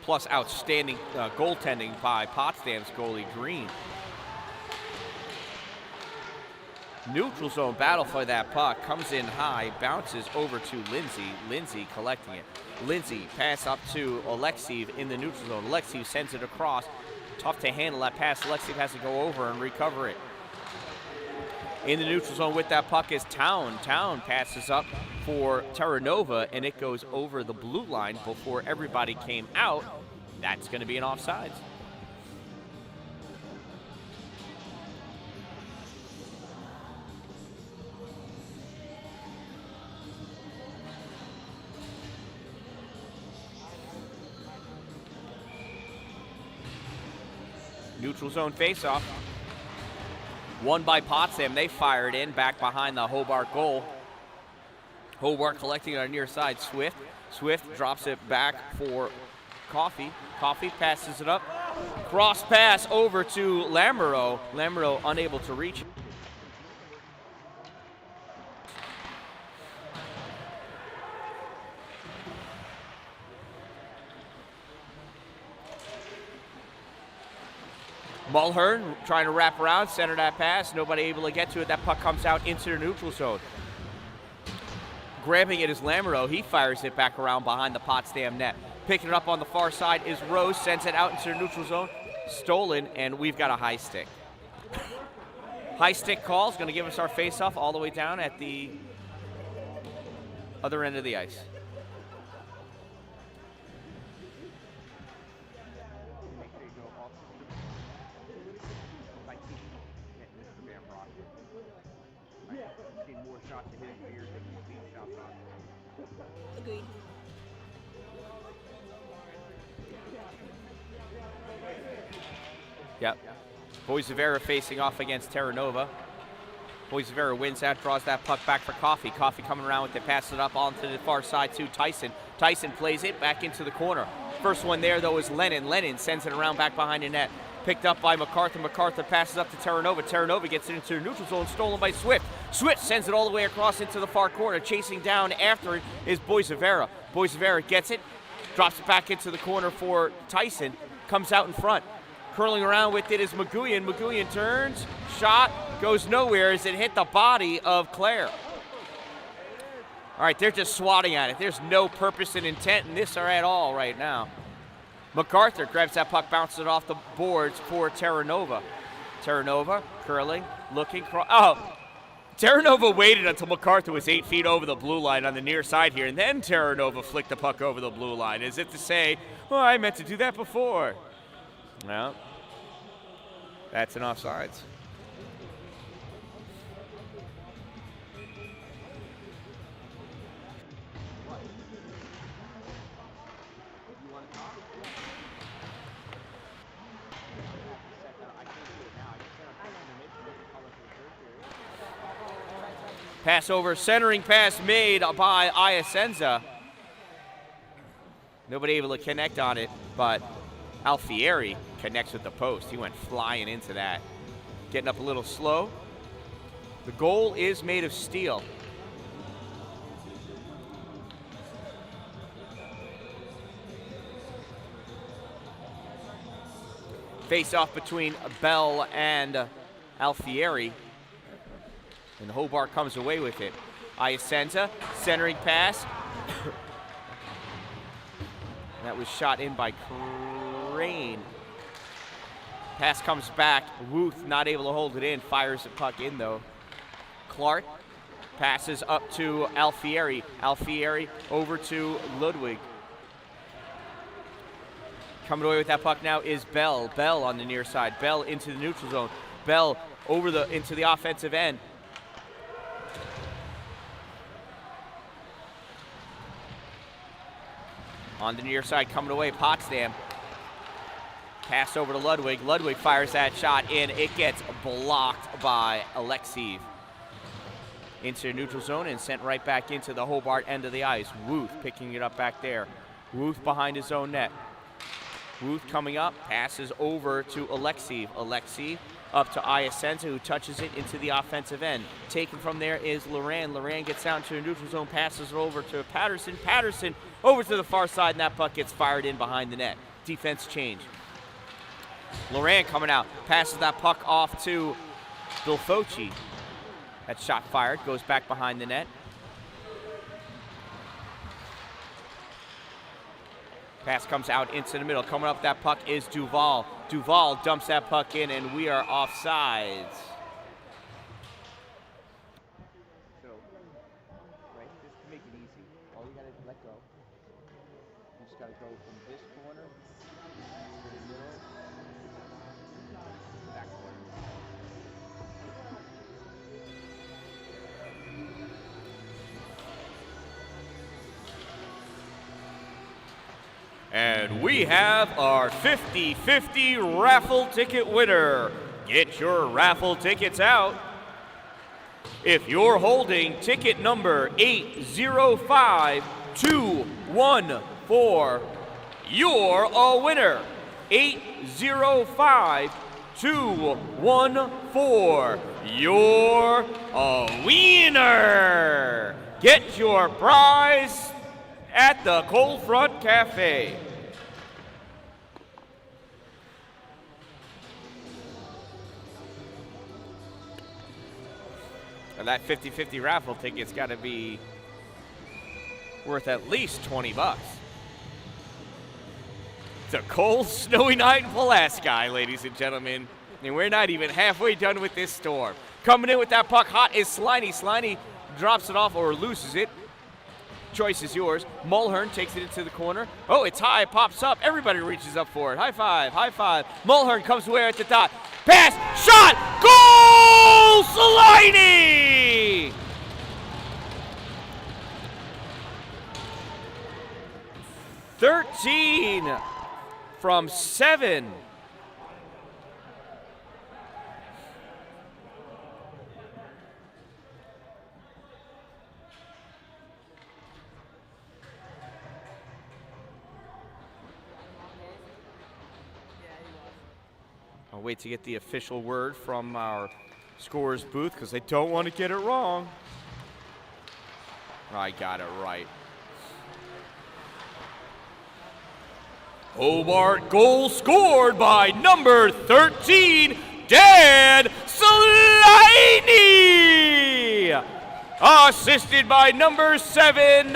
Plus outstanding goaltending by Potsdam's goalie Green. Neutral zone battle for that puck. Comes in high, bounces over to Lindsay. Lindsay collecting it. Lindsay pass up to Alexiev in the neutral zone. Alexiev sends it across. Tough to handle that pass. Alexiev has to go over and recover it. In the neutral zone with that puck is Town. Town passes up for Terranova, and it goes over the blue line before everybody came out. That's going to be an offsides. Neutral zone faceoff. Won by Potsdam. They fired in back behind the Hobart goal. Hobart collecting it on the near side. Swift. Swift drops it back for Coffey. Coffey passes it up. Cross pass over to Lamoureux. Lamoureux unable to reach. Mulhern trying to wrap around, center that pass. Nobody able to get to it. That puck comes out into the neutral zone. Grabbing it is Lamoureux. He fires it back around behind the Potsdam net. Picking it up on the far side is Rose. Sends it out into the neutral zone. Stolen, and we've got a high stick. High stick call is going to give us our face-off all the way down at the other end of the ice. Agreed. Yep. Boisevera facing off against Terranova. Boisevera wins that, draws that puck back for Coffey. Coffey coming around with it, passes it up onto the far side to Tyson. Tyson plays it back into the corner. First one there, though, is Lennon. Lennon sends it around back behind the net. Picked up by MacArthur. MacArthur passes up to Terranova. Terranova gets it into the neutral zone, stolen by Swift. Swift sends it all the way across into the far corner. Chasing down after it is Boisevera. Boisevera gets it, drops it back into the corner for Tyson. Comes out in front. Curling around with it is McGuigan. McGuigan turns, shot, goes nowhere as it hit the body of Claire. All right, they're just swatting at it. There's no purpose and intent in this or at all right now. MacArthur grabs that puck, bounces it off the boards for Terranova. Terranova curling, looking. Terranova waited until MacArthur was 8 feet over the blue line on the near side here, and then Terranova flicked the puck over the blue line, as if to say, well, I meant to do that before. Well, that's an offsides. Pass over, centering pass made by Iasenza. Nobody able to connect on it, but Alfieri connects with the post. He went flying into that. Getting up a little slow. The goal is made of steel. Face off between Bell and Alfieri. And Hobart comes away with it. Iasenza, centering pass. That was shot in by Crane. Pass comes back. Ruth not able to hold it in. Fires the puck in, though. Clark passes up to Alfieri. Alfieri over to Ludwig. Coming away with that puck now is Bell. Bell on the near side. Bell into the neutral zone. Bell over into the offensive end. On the near side, coming away, Potsdam. Pass over to Ludwig. Ludwig fires that shot in. It gets blocked by Alexeev. Into neutral zone and sent right back into the Hobart end of the ice. Wuth picking it up back there. Wuth behind his own net. Wuth coming up, passes over to Alexeev. Alexeev up to Iasenza, who touches it into the offensive end. Taken from there is Loran. Loran gets down to a neutral zone, passes it over to Patterson. Patterson over to the far side, and that puck gets fired in behind the net. Defense change. Loran coming out, passes that puck off to Bilfocci. That shot fired, goes back behind the net. Pass comes out into the middle. Coming up that puck is Duval. Duval dumps that puck in, and we are offsides. So, right, just to make it easy, all you gotta let go. You just gotta go from this corner to the middle, back corner. And we have our 50-50 raffle ticket winner. Get your raffle tickets out. If you're holding ticket number 805214, you're a winner. 805214, you're a winner. Get your prize at the Cold Front Cafe. And that 50-50 raffle ticket's got to be worth at least 20 bucks. It's a cold, snowy night in Pulaski, ladies and gentlemen. And we're not even halfway done with this storm. Coming in with that puck hot is Sliney. Sliney drops it off or loses it. Choice is yours. Mulhern takes it into the corner. Oh, it's high, pops up. Everybody reaches up for it. High five, high five. Mulhern comes away at the dot. Pass, shot, goal, Sliney! "13 from 7. I'll wait to get the official word from our scorer's booth because they don't want to get it wrong. I got it right. Hobart goal scored by number 13, Dan Sliney. Assisted by number 7,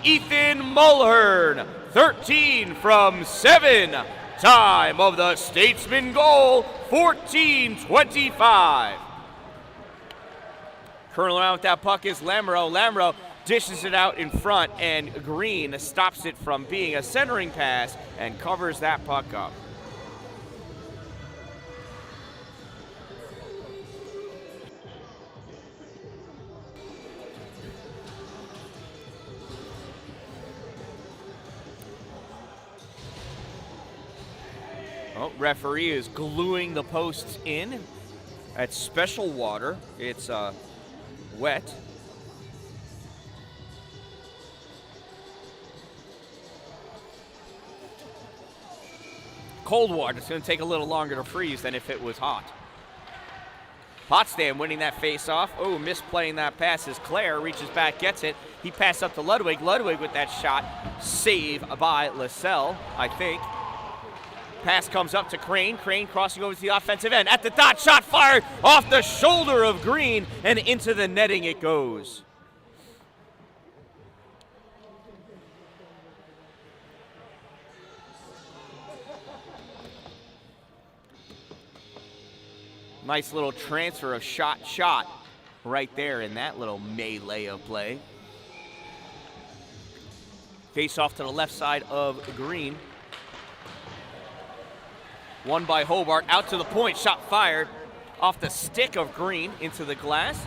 Ethan Mulhern. 13 from 7. Time of the Statesman goal, 14:25. Curling around with that puck is Lamoureux. Lamoureux dishes it out in front, and Green stops it from being a centering pass and covers that puck up. Oh, referee is gluing the posts in. That's special water. It's wet. Cold water. It's going to take a little longer to freeze than if it was hot. Potsdam winning that face-off. Oh, misplaying that pass as Claire reaches back, gets it. He passed up to Ludwig. Ludwig with that shot. Save by Lascelles, I think. Pass comes up to Crane. Crane crossing over to the offensive end. At the dot, shot fired off the shoulder of Green, and into the netting it goes. Nice little transfer of shot right there in that little melee of play. Face off to the left side of Green. Won by Hobart, out to the point, shot fired off the stick of Green into the glass.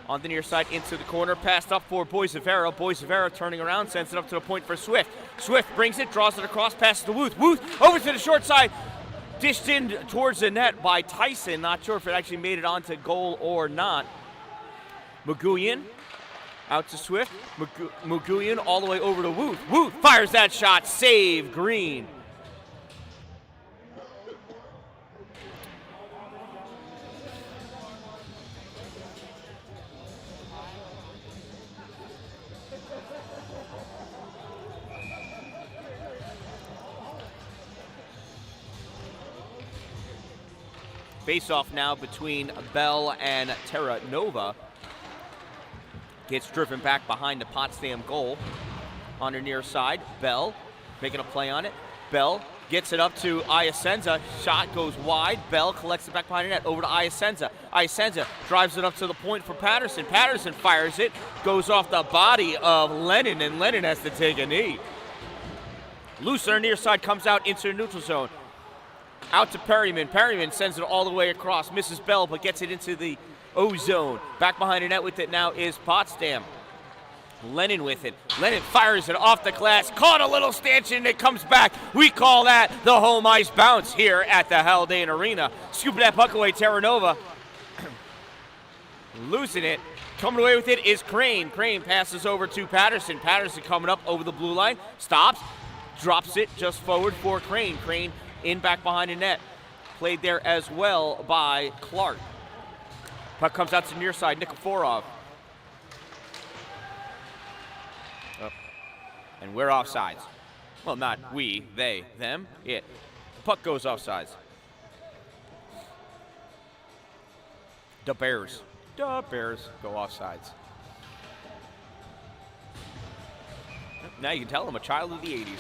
On the near side, into the corner, passed up for Boisevera. Boisevera turning around, sends it up to the point for Swift. Swift brings it, draws it across, passes to Wuth. Wuth over to the short side, dished in towards the net by Tyson. Not sure if it actually made it onto goal or not. McGuian out to Swift. McGuian all the way over to Wuth. Wuth fires that shot, save Green. Face-off now between Bell and Terra Nova. Gets driven back behind the Potsdam goal. On her near side, Bell making a play on it. Bell gets it up to Iasenza. Shot goes wide. Bell collects it back behind the net. Over to Iasenza. Iasenza drives it up to the point for Patterson. Patterson fires it. Goes off the body of Lennon, and Lennon has to take a knee. Loose on her near side, comes out into the neutral zone. Out to Perryman. Perryman sends it all the way across. Misses Bell, but gets it into the O-zone. Back behind the net with it now is Potsdam. Lennon with it. Lennon fires it off the glass. Caught a little stanchion, and it comes back. We call that the home ice bounce here at the Haldane Arena. Scooping that puck away, Terra Nova. Losing it. Coming away with it is Crane. Crane passes over to Patterson. Patterson coming up over the blue line. Stops. Drops it just forward for Crane. Crane in back behind the net. Played there as well by Clark. Puck comes out to the near side, Nikiforov. Oh. And we're offsides. Well, not we, they, them, it. The puck goes offsides. The Bears go offsides. Now you can tell I'm a child of the 80s.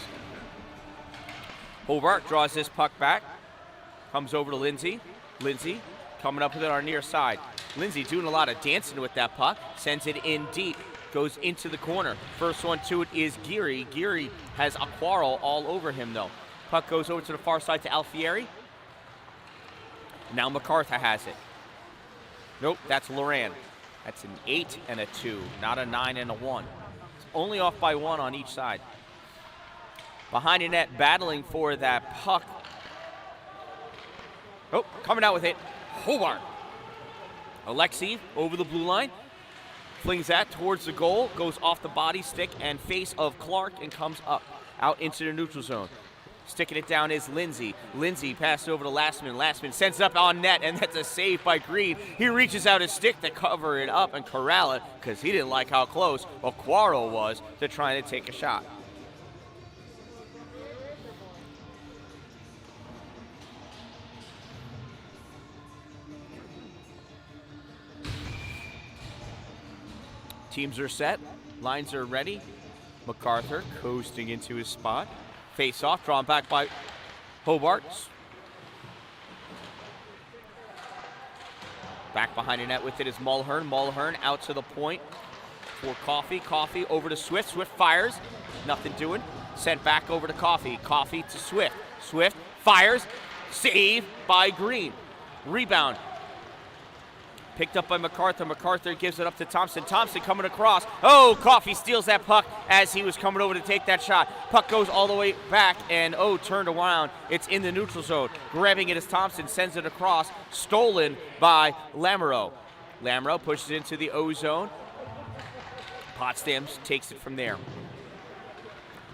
Hobart draws this puck back. Comes over to Lindsay. Lindsay coming up with it on our near side. Lindsay doing a lot of dancing with that puck. Sends it in deep. Goes into the corner. First one to it is Geary. Geary has a quarrel all over him, though. Puck goes over to the far side to Alfieri. Now MacArthur has it. Nope, that's Loran. That's an 8 and a 2, not a 9 and a 1. It's only off by 1 on each side. Behind the net, battling for that puck. Oh, coming out with it, Hobart. Alexei over the blue line. Flings that towards the goal. Goes off the body stick and face of Clark and comes up. Out into the neutral zone. Sticking it down is Lindsay. Lindsay passes over to Lastman. Lastman sends it up on net, and that's a save by Green. He reaches out his stick to cover it up and corral it because he didn't like how close Aquaro was to trying to take a shot. Teams are set. Lines are ready. MacArthur coasting into his spot. Face off, drawn back by Hobart. Back behind the net with it is Mulhern. Mulhern out to the point for Coffey. Coffey over to Swift. Swift fires. Nothing doing. Sent back over to Coffey. Coffey to Swift. Swift fires. Save by Green. Rebound. Picked up by MacArthur. MacArthur gives it up to Thompson. Thompson coming across. Oh, Coffey steals that puck as he was coming over to take that shot. Puck goes all the way back and, turned around. It's in the neutral zone. Grabbing it as Thompson sends it across. Stolen by Lamoureux. Lamoureux pushes it into the O zone. Potsdam takes it from there.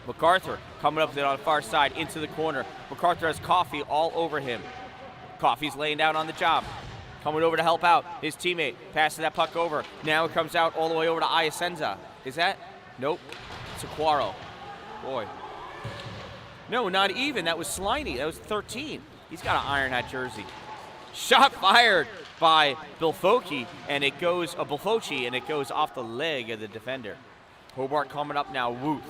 MacArthur coming up there on the far side into the corner. MacArthur has Coffey all over him. Coffey's laying down on the job. Coming over to help out his teammate. Passes that puck over. Now it comes out all the way over to Iasenza. Is that? Nope. It's Aquaro. Boy. No, not even. That was Sliney. That was 13. He's got to iron that jersey. Shot fired by Bilfochi, and it goes off the leg of the defender. Hobart coming up now. Wuth.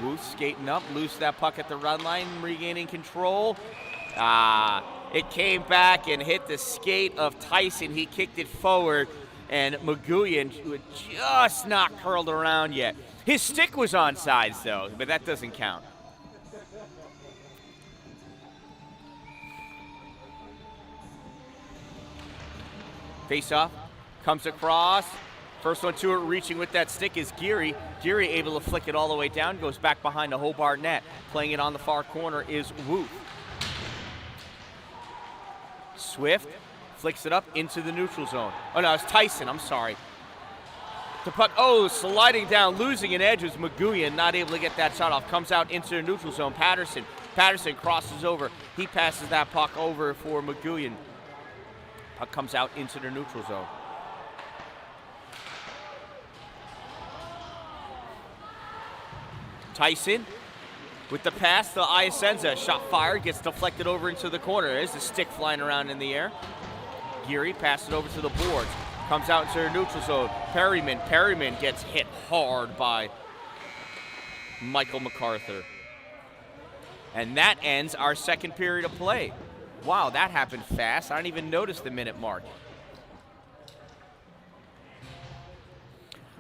Wuth skating up. Loose that puck at the run line. Regaining control. It came back and hit the skate of Tyson. He kicked it forward, and McGuian, who had just not curled around yet. His stick was on sides, though, but that doesn't count. Face off. Comes across. First one to it, reaching with that stick is Geary. Geary able to flick it all the way down, goes back behind the Hobart net. Playing it on the far corner is Wooth. Swift flicks it up into the neutral zone. Oh no, it's Tyson, I'm sorry. The puck, sliding down, losing an edge was McGuian, not able to get that shot off. Comes out into the neutral zone. Patterson crosses over. He passes that puck over for McGuian. Puck comes out into the neutral zone. Tyson with the pass to Iasenza. Shot fired, gets deflected over into the corner. There's the stick flying around in the air. Geary passes it over to the boards. Comes out into the neutral zone. Perryman gets hit hard by Michael MacArthur. And that ends our second period of play. Wow, that happened fast. I didn't even notice the minute mark.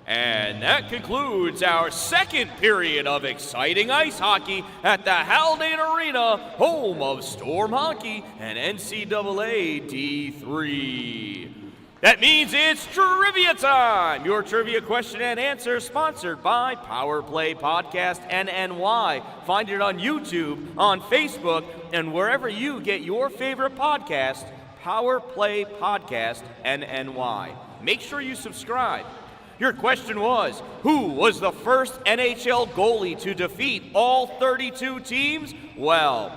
And that concludes our second period of exciting ice hockey at the Haldane Arena, home of Storm Hockey and NCAA D3. That means it's trivia time! Your trivia question and answer sponsored by Power Play Podcast NNY. Find it on YouTube, on Facebook, and wherever you get your favorite podcast, Power Play Podcast NNY. Make sure you subscribe. Your question was, who was the first NHL goalie to defeat all 32 teams? Well,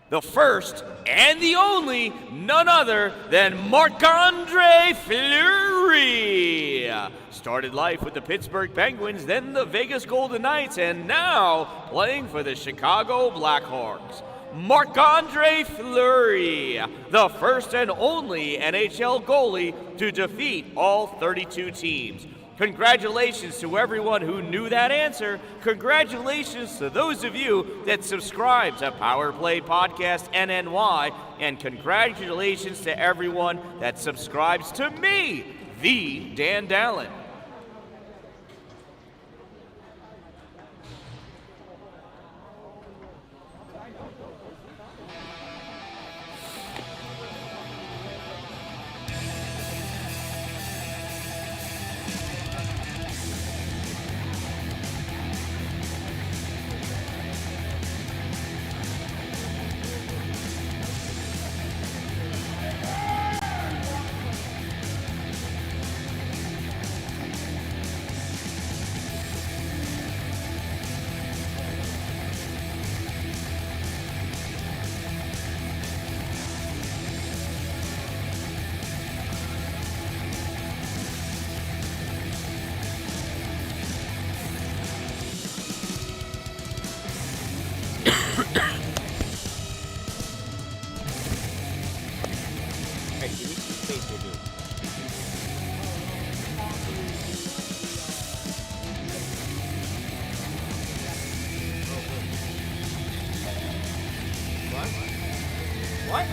the first and the only, none other than Marc-Andre Fleury. Started life with the Pittsburgh Penguins, then the Vegas Golden Knights, and now playing for the Chicago Blackhawks. Marc-Andre Fleury, the first and only NHL goalie to defeat all 32 teams. Congratulations to everyone who knew that answer. Congratulations to those of you that subscribe to Power Play Podcast NNY. And congratulations to everyone that subscribes to me, the Dan Dallin. What?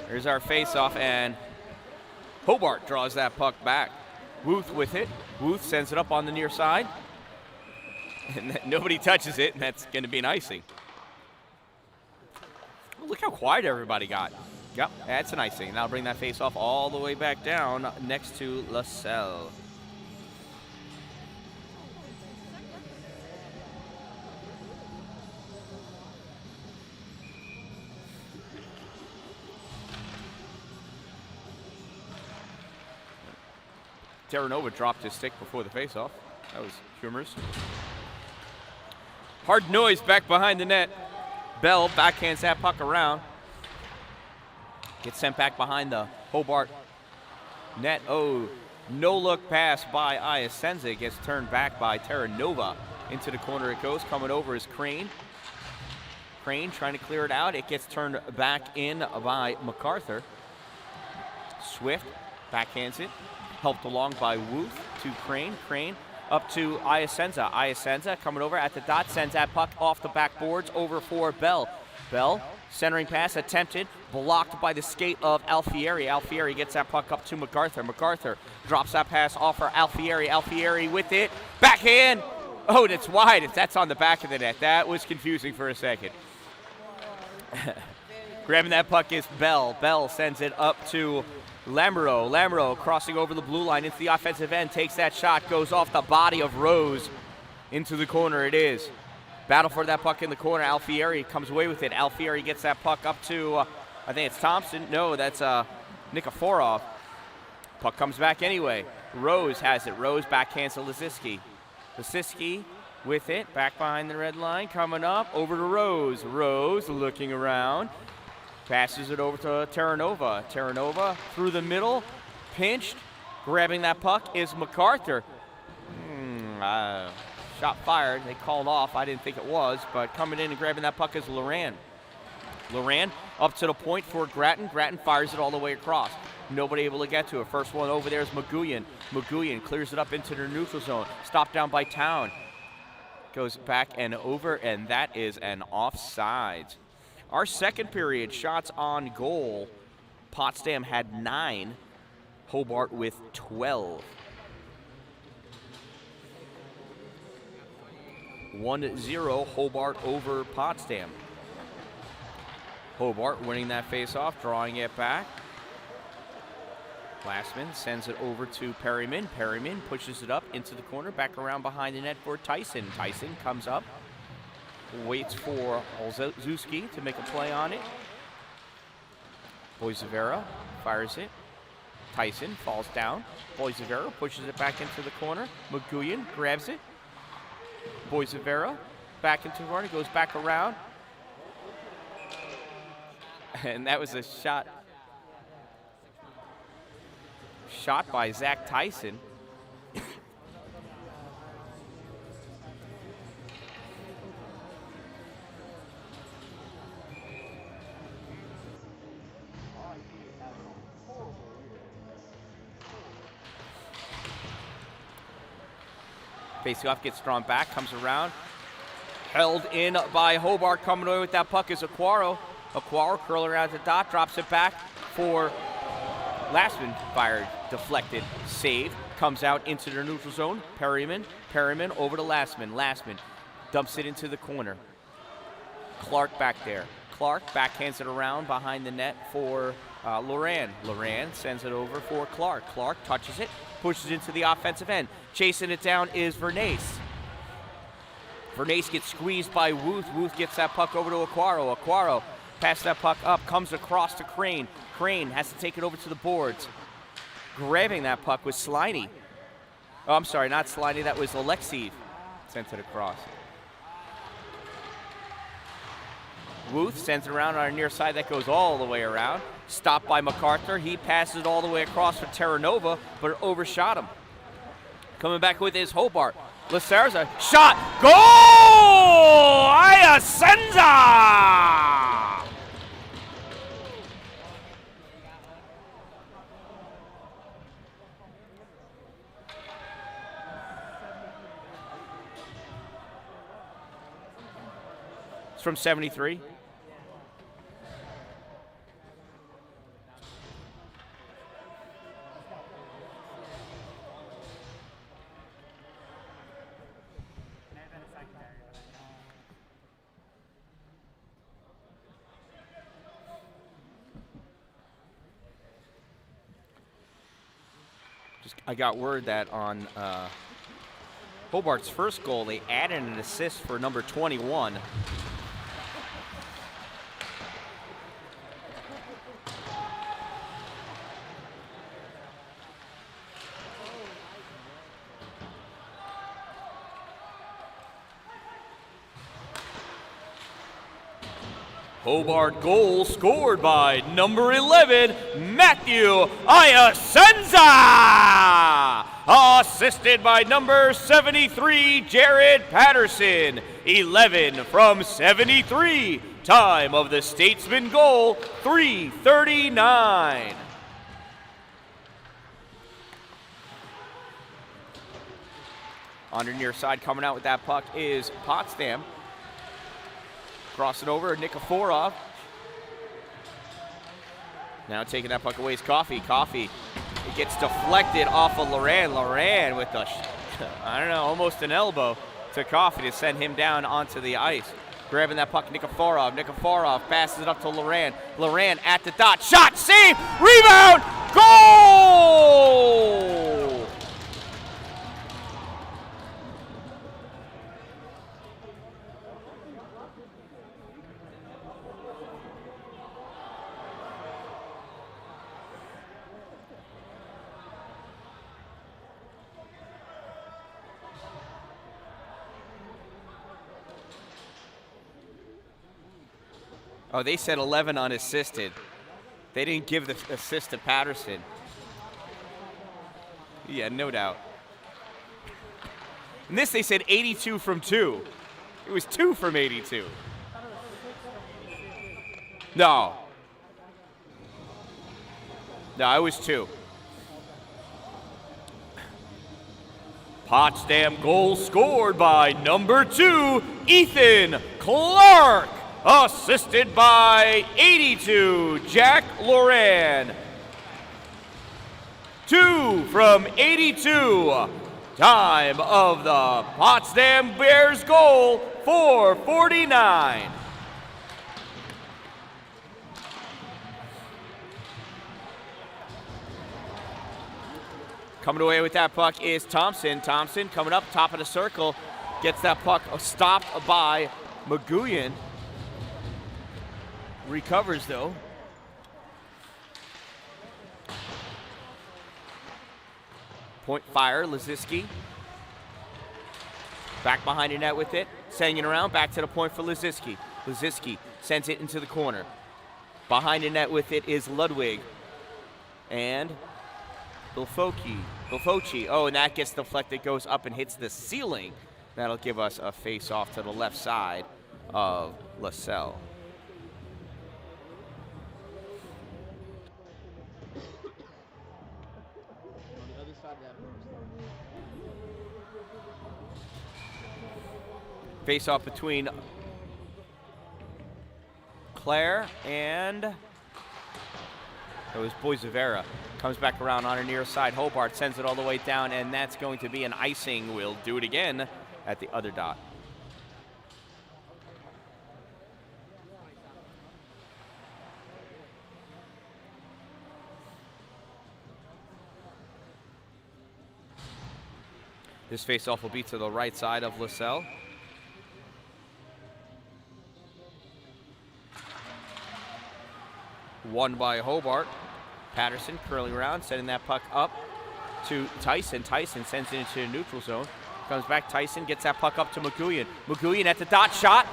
Here's our face-off, and Hobart draws that puck back. Wuth with it. Wuth sends it up on the near side. And nobody touches it, and that's going to be an icing. Oh, look how quiet everybody got. Yep, that's an icing. That'll bring that face-off all the way back down next to LaSalle. Terranova dropped his stick before the face-off. That was humorous. Hard noise back behind the net. Bell backhands that puck around. Gets sent back behind the Hobart net. Oh, no-look pass by Iasenza. Gets turned back by Terranova. Into the corner it goes. Coming over is Crane. Crane trying to clear it out. It gets turned back in by MacArthur. Swift backhands it. Helped along by Wuth to Crane. Crane up to Iasenza. Iasenza coming over at the dot. Sends that puck off the backboards over for Bell. Bell, centering pass attempted. Blocked by the skate of Alfieri. Alfieri gets that puck up to MacArthur. MacArthur drops that pass off for Alfieri. Alfieri with it. Backhand. Oh, it's wide. That's on the back of the net. That was confusing for a second. Grabbing that puck is Bell. Bell sends it up to Lamoureux. Lamoureux crossing over the blue line into the offensive end. Takes that shot. Goes off the body of Rose. Into the corner it is. Battle for that puck in the corner. Alfieri comes away with it. Alfieri gets that puck up to, I think it's Thompson. No, that's Nikiforov. Puck comes back anyway. Rose has it. Rose backhands to Lisiski. Lisiski with it. Back behind the red line. Coming up. Over to Rose. Rose looking around. Passes it over to Terranova. Terranova through the middle. Pinched. Grabbing that puck is MacArthur. Shot fired. They called off. I didn't think it was, but coming in and grabbing that puck is Loran. Loran up to the point for Grattan. Grattan fires it all the way across. Nobody able to get to it. First one over there is Maguian. Maguian clears it up into the neutral zone. Stopped down by Town. Goes back and over, and that is an offside. Our second period, shots on goal. Potsdam had 9. Hobart with 12. 1-0 Hobart over Potsdam. Hobart winning that face-off, drawing it back. Glassman sends it over to Perryman. Perryman pushes it up into the corner, back around behind the net for Tyson. Tyson comes up, waits for Olszewski to make a play on it. Boisevera fires it. Tyson falls down. Boisevera pushes it back into the corner. Maguian grabs it. Boisevera back into the corner, goes back around. And that was a shot by Zach Tyson. Face-off gets drawn back, comes around. Held in by Hobart, coming away with that puck is Aquaro. Aquaro curling around the dot, drops it back for Glassman. Fired, deflected, save. Comes out into the neutral zone. Perryman over to Glassman. Glassman dumps it into the corner. Clark back there. Clark backhands it around behind the net for Loran. Loran sends it over for Clark. Clark touches it, pushes into the offensive end. Chasing it down is Vernace. Vernace gets squeezed by Wuth. Wuth gets that puck over to Aquaro. Aquaro passes that puck up, comes across to Crane. Crane has to take it over to the boards. Grabbing that puck was Sliney. Oh, I'm sorry, not Sliney. That was Alexiev. Sent it across. Wuth sends it around on our near side. That goes all the way around. Stopped by MacArthur. He passes it all the way across for Terranova, but it overshot him. Coming back with his Hobart. Lacerza, shot, goal! Iasenza! It's from 73. I got word that on Hobart's first goal, they added an assist for number 21. Hobart goal scored by number 11, Matthew Iasenza. Assisted by number 73, Jared Patterson. 11 from 73. Time of the Statesman goal, 3:39. On the near side, coming out with that puck is Potsdam. Cross it over, Nikiforov. Now taking that puck away is Coffee. Coffee, it gets deflected off of Loran. Loran with a, almost an elbow to Coffee to send him down onto the ice. Grabbing that puck, Nikiforov. Nikiforov passes it up to Loran. Loran at the dot. Shot, save, rebound, goal! Oh, they said 11 unassisted. They didn't give the assist to Patterson. Yeah, no doubt. In this, they said 82 from 2. It was 2 from 82. No. No, it was 2. Potsdam goal scored by number 2, Ethan Clark. Assisted by 82, Jack Loran. 2 from 82. Time of the Potsdam Bears goal, 4:49. Coming away with that puck is Thompson. Thompson coming up, top of the circle, gets that puck stopped by McGuigan. Recovers, though. Point fire, Laziski. Back behind the net with it. Sending it around, back to the point for Laziski. Laziski sends it into the corner. Behind the net with it is Ludwig. And Bilfoci. Oh, and that gets deflected, goes up and hits the ceiling. That'll give us a face-off to the left side of LaSalle. Face off between Claire and it was Boisevera. Comes back around on her near side. Hobart sends it all the way down, and that's going to be an icing. We'll do it again at the other dot. This face-off will be to the right side of LaSalle. Won by Hobart. Patterson curling around, sending that puck up to Tyson. Tyson sends it into the neutral zone. Comes back, Tyson gets that puck up to McGuigan. McGuigan at the dot, shot.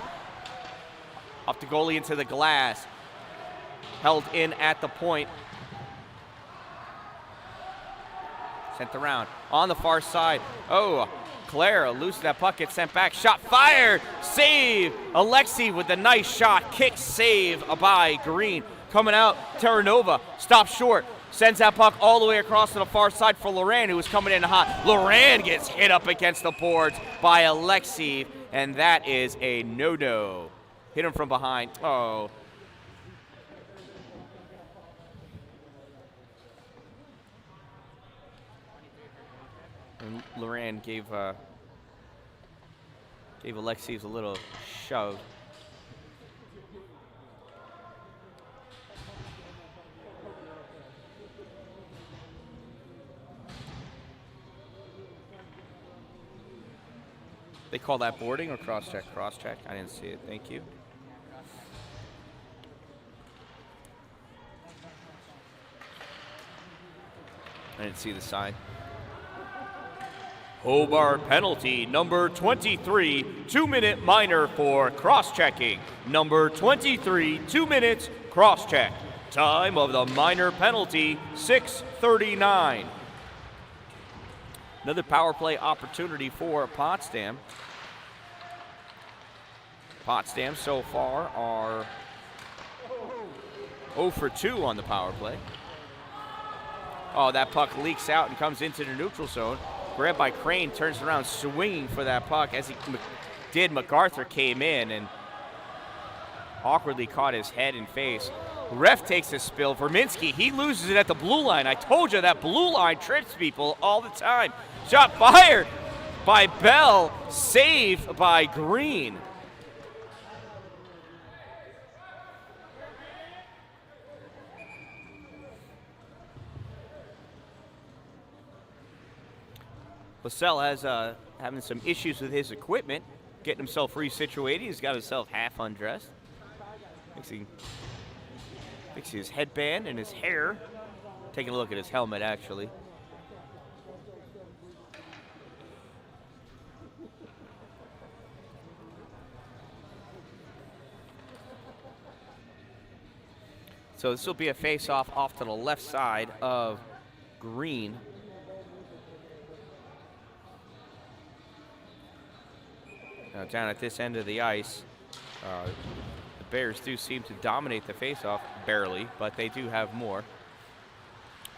Off the goalie into the glass. Held in at the point. Sent around on the far side. Oh, Claire loose that puck, gets sent back. Shot fired, save. Alexei with a nice shot, kick save by Green. Coming out, Terranova stops short, sends that puck all the way across to the far side for Loran, who was coming in hot. Loran gets hit up against the boards by Alexei, and that is a no-no. Hit him from behind. Oh. And Loran gave Alexei a little shove. They call that boarding or cross-check? Cross-check. I didn't see it. Thank you. I didn't see the sign. Hobart penalty number 23, 2-minute minor for cross-checking. Number 23, 2 minutes, cross-check. Time of the minor penalty, 6:39. Another power play opportunity for Potsdam. Potsdam so far are 0 for 2 on the power play. Oh, that puck leaks out and comes into the neutral zone. Grabbed by Crane, turns around swinging for that puck. As he did, MacArthur came in and awkwardly caught his head and face. Ref takes a spill. Verminski, he loses it at the blue line. I told you that blue line trips people all the time. Shot fired by Bell, saved by Green. LaSalle has having some issues with his equipment, getting himself resituated. He's got himself half undressed. Fixing his headband and his hair. Taking a look at his helmet, actually. So this will be a face-off off to the left side of Green. Now down at this end of the ice, the Bears do seem to dominate the faceoff, barely, but they do have more.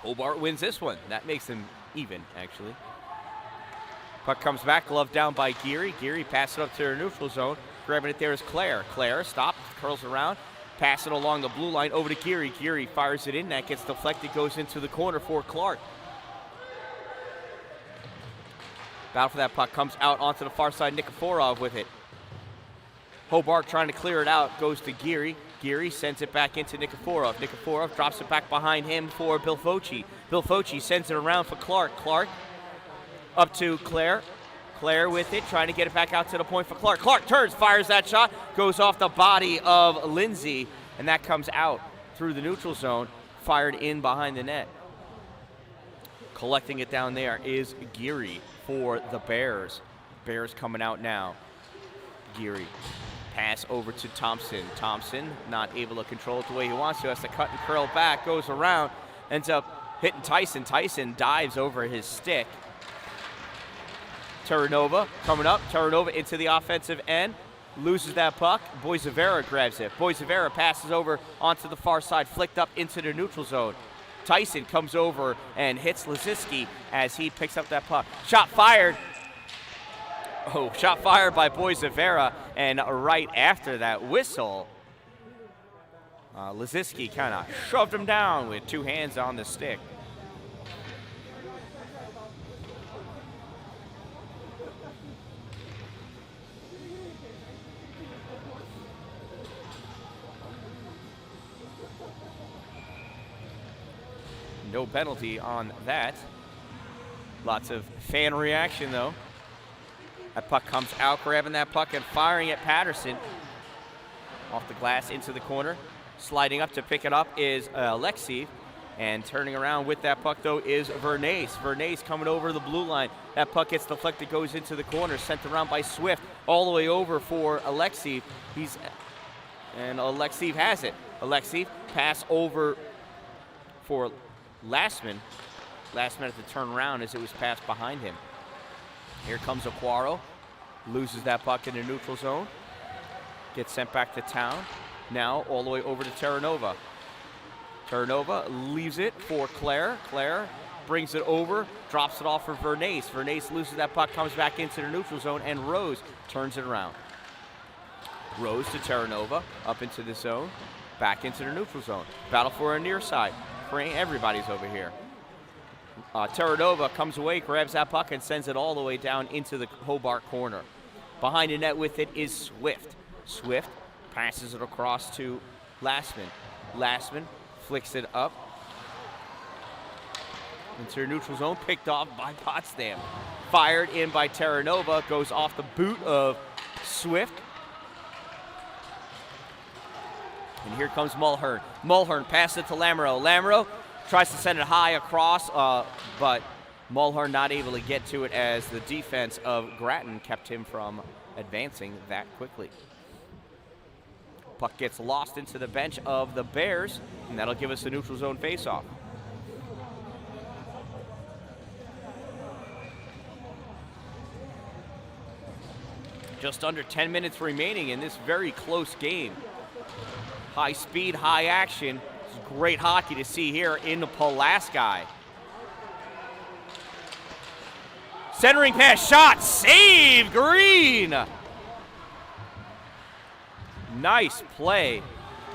Hobart wins this one. That makes them even, actually. Puck comes back, glove down by Geary. Geary passes it up to the neutral zone. Grabbing it there is Claire. Claire stops, curls around, passes it along the blue line over to Geary. Geary fires it in. That gets deflected, goes into the corner for Clark. Battle for that puck, comes out onto the far side. Nikiforov with it. Hobart trying to clear it out, goes to Geary. Geary sends it back into Nikiforov. Nikiforov drops it back behind him for Bilfocci. Bilfocci sends it around for Clark. Clark up to Claire. Claire with it, trying to get it back out to the point for Clark. Clark turns, fires that shot, goes off the body of Lindsay, and that comes out through the neutral zone, fired in behind the net. Collecting it down there is Geary for the Bears. Bears coming out now. Geary. Pass over to Thompson. Thompson not able to control it the way he wants to. Has to cut and curl back. Goes around. Ends up hitting Tyson. Tyson dives over his stick. Terranova coming up. Terranova into the offensive end. Loses that puck. Boisevera grabs it. Boisevera passes over onto the far side. Flicked up into the neutral zone. Tyson comes over and hits Laziski as he picks up that puck. Shot fired. Oh, shot fired by Boisevera, and right after that whistle, Laziski kind of shoved him down with two hands on the stick. No penalty on that. Lots of fan reaction, though. That puck comes out, grabbing that puck and firing at Patterson. Off the glass into the corner. Sliding up to pick it up is Alexei. And turning around with that puck, though, is Vernace. Vernace coming over the blue line. That puck gets deflected, goes into the corner. Sent around by Swift. All the way over for Alexei. And Alexei has it. Alexei pass over for Lastman. Lastman had to turn around as it was passed behind him. Here comes Aquaro. Loses that puck in the neutral zone. Gets sent back to town. Now all the way over to Terranova. Terranova leaves it for Claire. Claire brings it over, drops it off for Vernace. Vernace loses that puck, comes back into the neutral zone, and Rose turns it around. Rose to Terranova, up into the zone, back into the neutral zone. Battle for a near side. Everybody's over here. Terranova comes away, grabs that puck, and sends it all the way down into the Hobart corner. Behind the net with it is Swift. Swift passes it across to Lastman. Lastman flicks it up. Into your neutral zone, picked off by Potsdam. Fired in by Terranova, goes off the boot of Swift. And here comes Mulhern. Mulhern passes it to Lamoureux. Lamoureux tries to send it high across, but Mulhern not able to get to it as the defense of Grattan kept him from advancing that quickly. Puck gets lost into the bench of the Bears, and that'll give us a neutral zone faceoff. Just under 10 minutes remaining in this very close game. High speed, high action. It's great hockey to see here in the Pulaski. Centering pass, shot, save, Green. Nice play,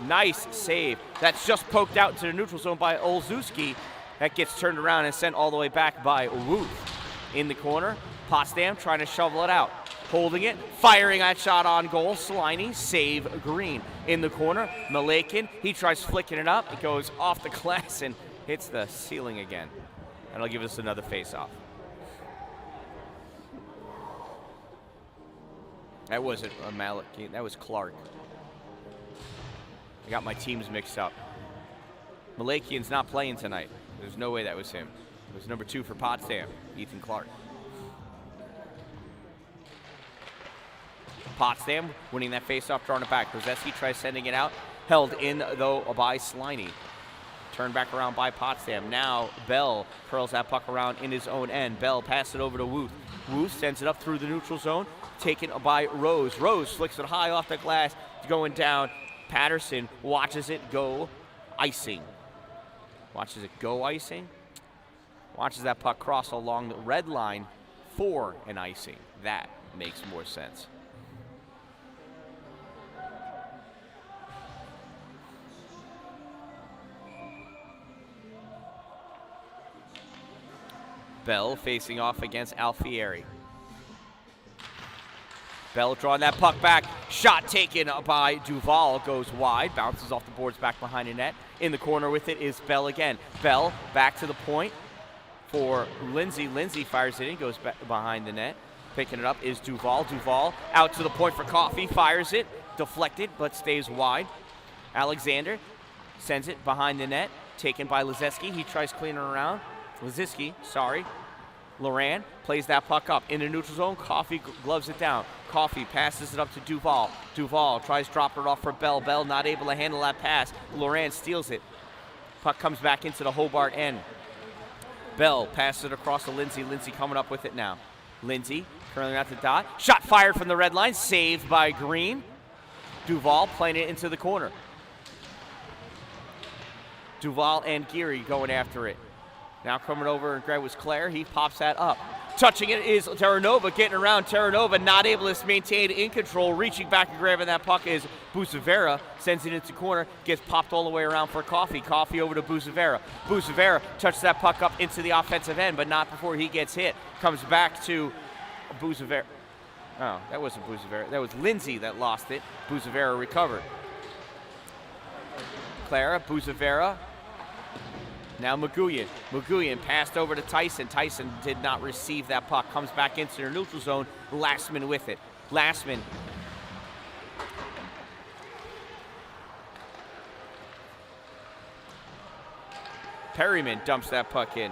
nice save. That's just poked out into the neutral zone by Olszewski. That gets turned around and sent all the way back by Wooth. In the corner, Potsdam trying to shovel it out. Holding it, firing that shot on goal. Salini, save, Green. In the corner, Malakin, he tries flicking it up. It goes off the glass and hits the ceiling again. That'll give us another face-off. That wasn't a Malakin, that was Clark. I got my teams mixed up. Malakian's not playing tonight. There's no way that was him. It was number 2 for Potsdam, Ethan Clark. Potsdam winning that faceoff, drawing it back. Brzezinski tries sending it out. Held in, though, by Sliney. Turned back around by Potsdam. Now Bell curls that puck around in his own end. Bell passes it over to Wooth. Wooth sends it up through the neutral zone. Taken by Rose. Rose flicks it high off the glass. Going down. Patterson watches it go icing. Watches it go icing. Watches that puck cross along the red line for an icing. That makes more sense. Bell facing off against Alfieri. Bell drawing that puck back. Shot taken by Duval. Goes wide. Bounces off the boards back behind the net. In the corner with it is Bell again. Bell back to the point for Lindsay. Lindsay fires it in. Goes back behind the net. Picking it up is Duval. Duval out to the point for Coffey. Fires it. Deflected but stays wide. Alexander sends it behind the net. Taken by Lizeski. He tries cleaning around. Lizeski, sorry. Loran plays that puck up in the neutral zone. Coffey gloves it down. Coffey passes it up to Duval. Duval tries to drop it off for Bell. Bell not able to handle that pass. Loran steals it. Puck comes back into the Hobart end. Bell passes it across to Lindsay. Lindsay coming up with it now. Lindsay curling out the dot. Shot fired from the red line. Saved by Green. Duval playing it into the corner. Duval and Geary going after it. Now coming over and grab was Claire. He pops that up. Touching it is Terranova, getting around. Terranova not able to maintain in control. Reaching back and grabbing that puck is Busavera. Sends it into corner. Gets popped all the way around for Coffey. Coffey over to Busavera. Busavera touches that puck up into the offensive end, but not before he gets hit. Comes back to Busavera. Oh, that wasn't Busavera. That was Lindsay that lost it. Busavera recovered. Clara, Busavera. Now Maguian. Maguian passed over to Tyson. Tyson did not receive that puck. Comes back into their neutral zone. Lastman with it. Lastman. Perryman dumps that puck in.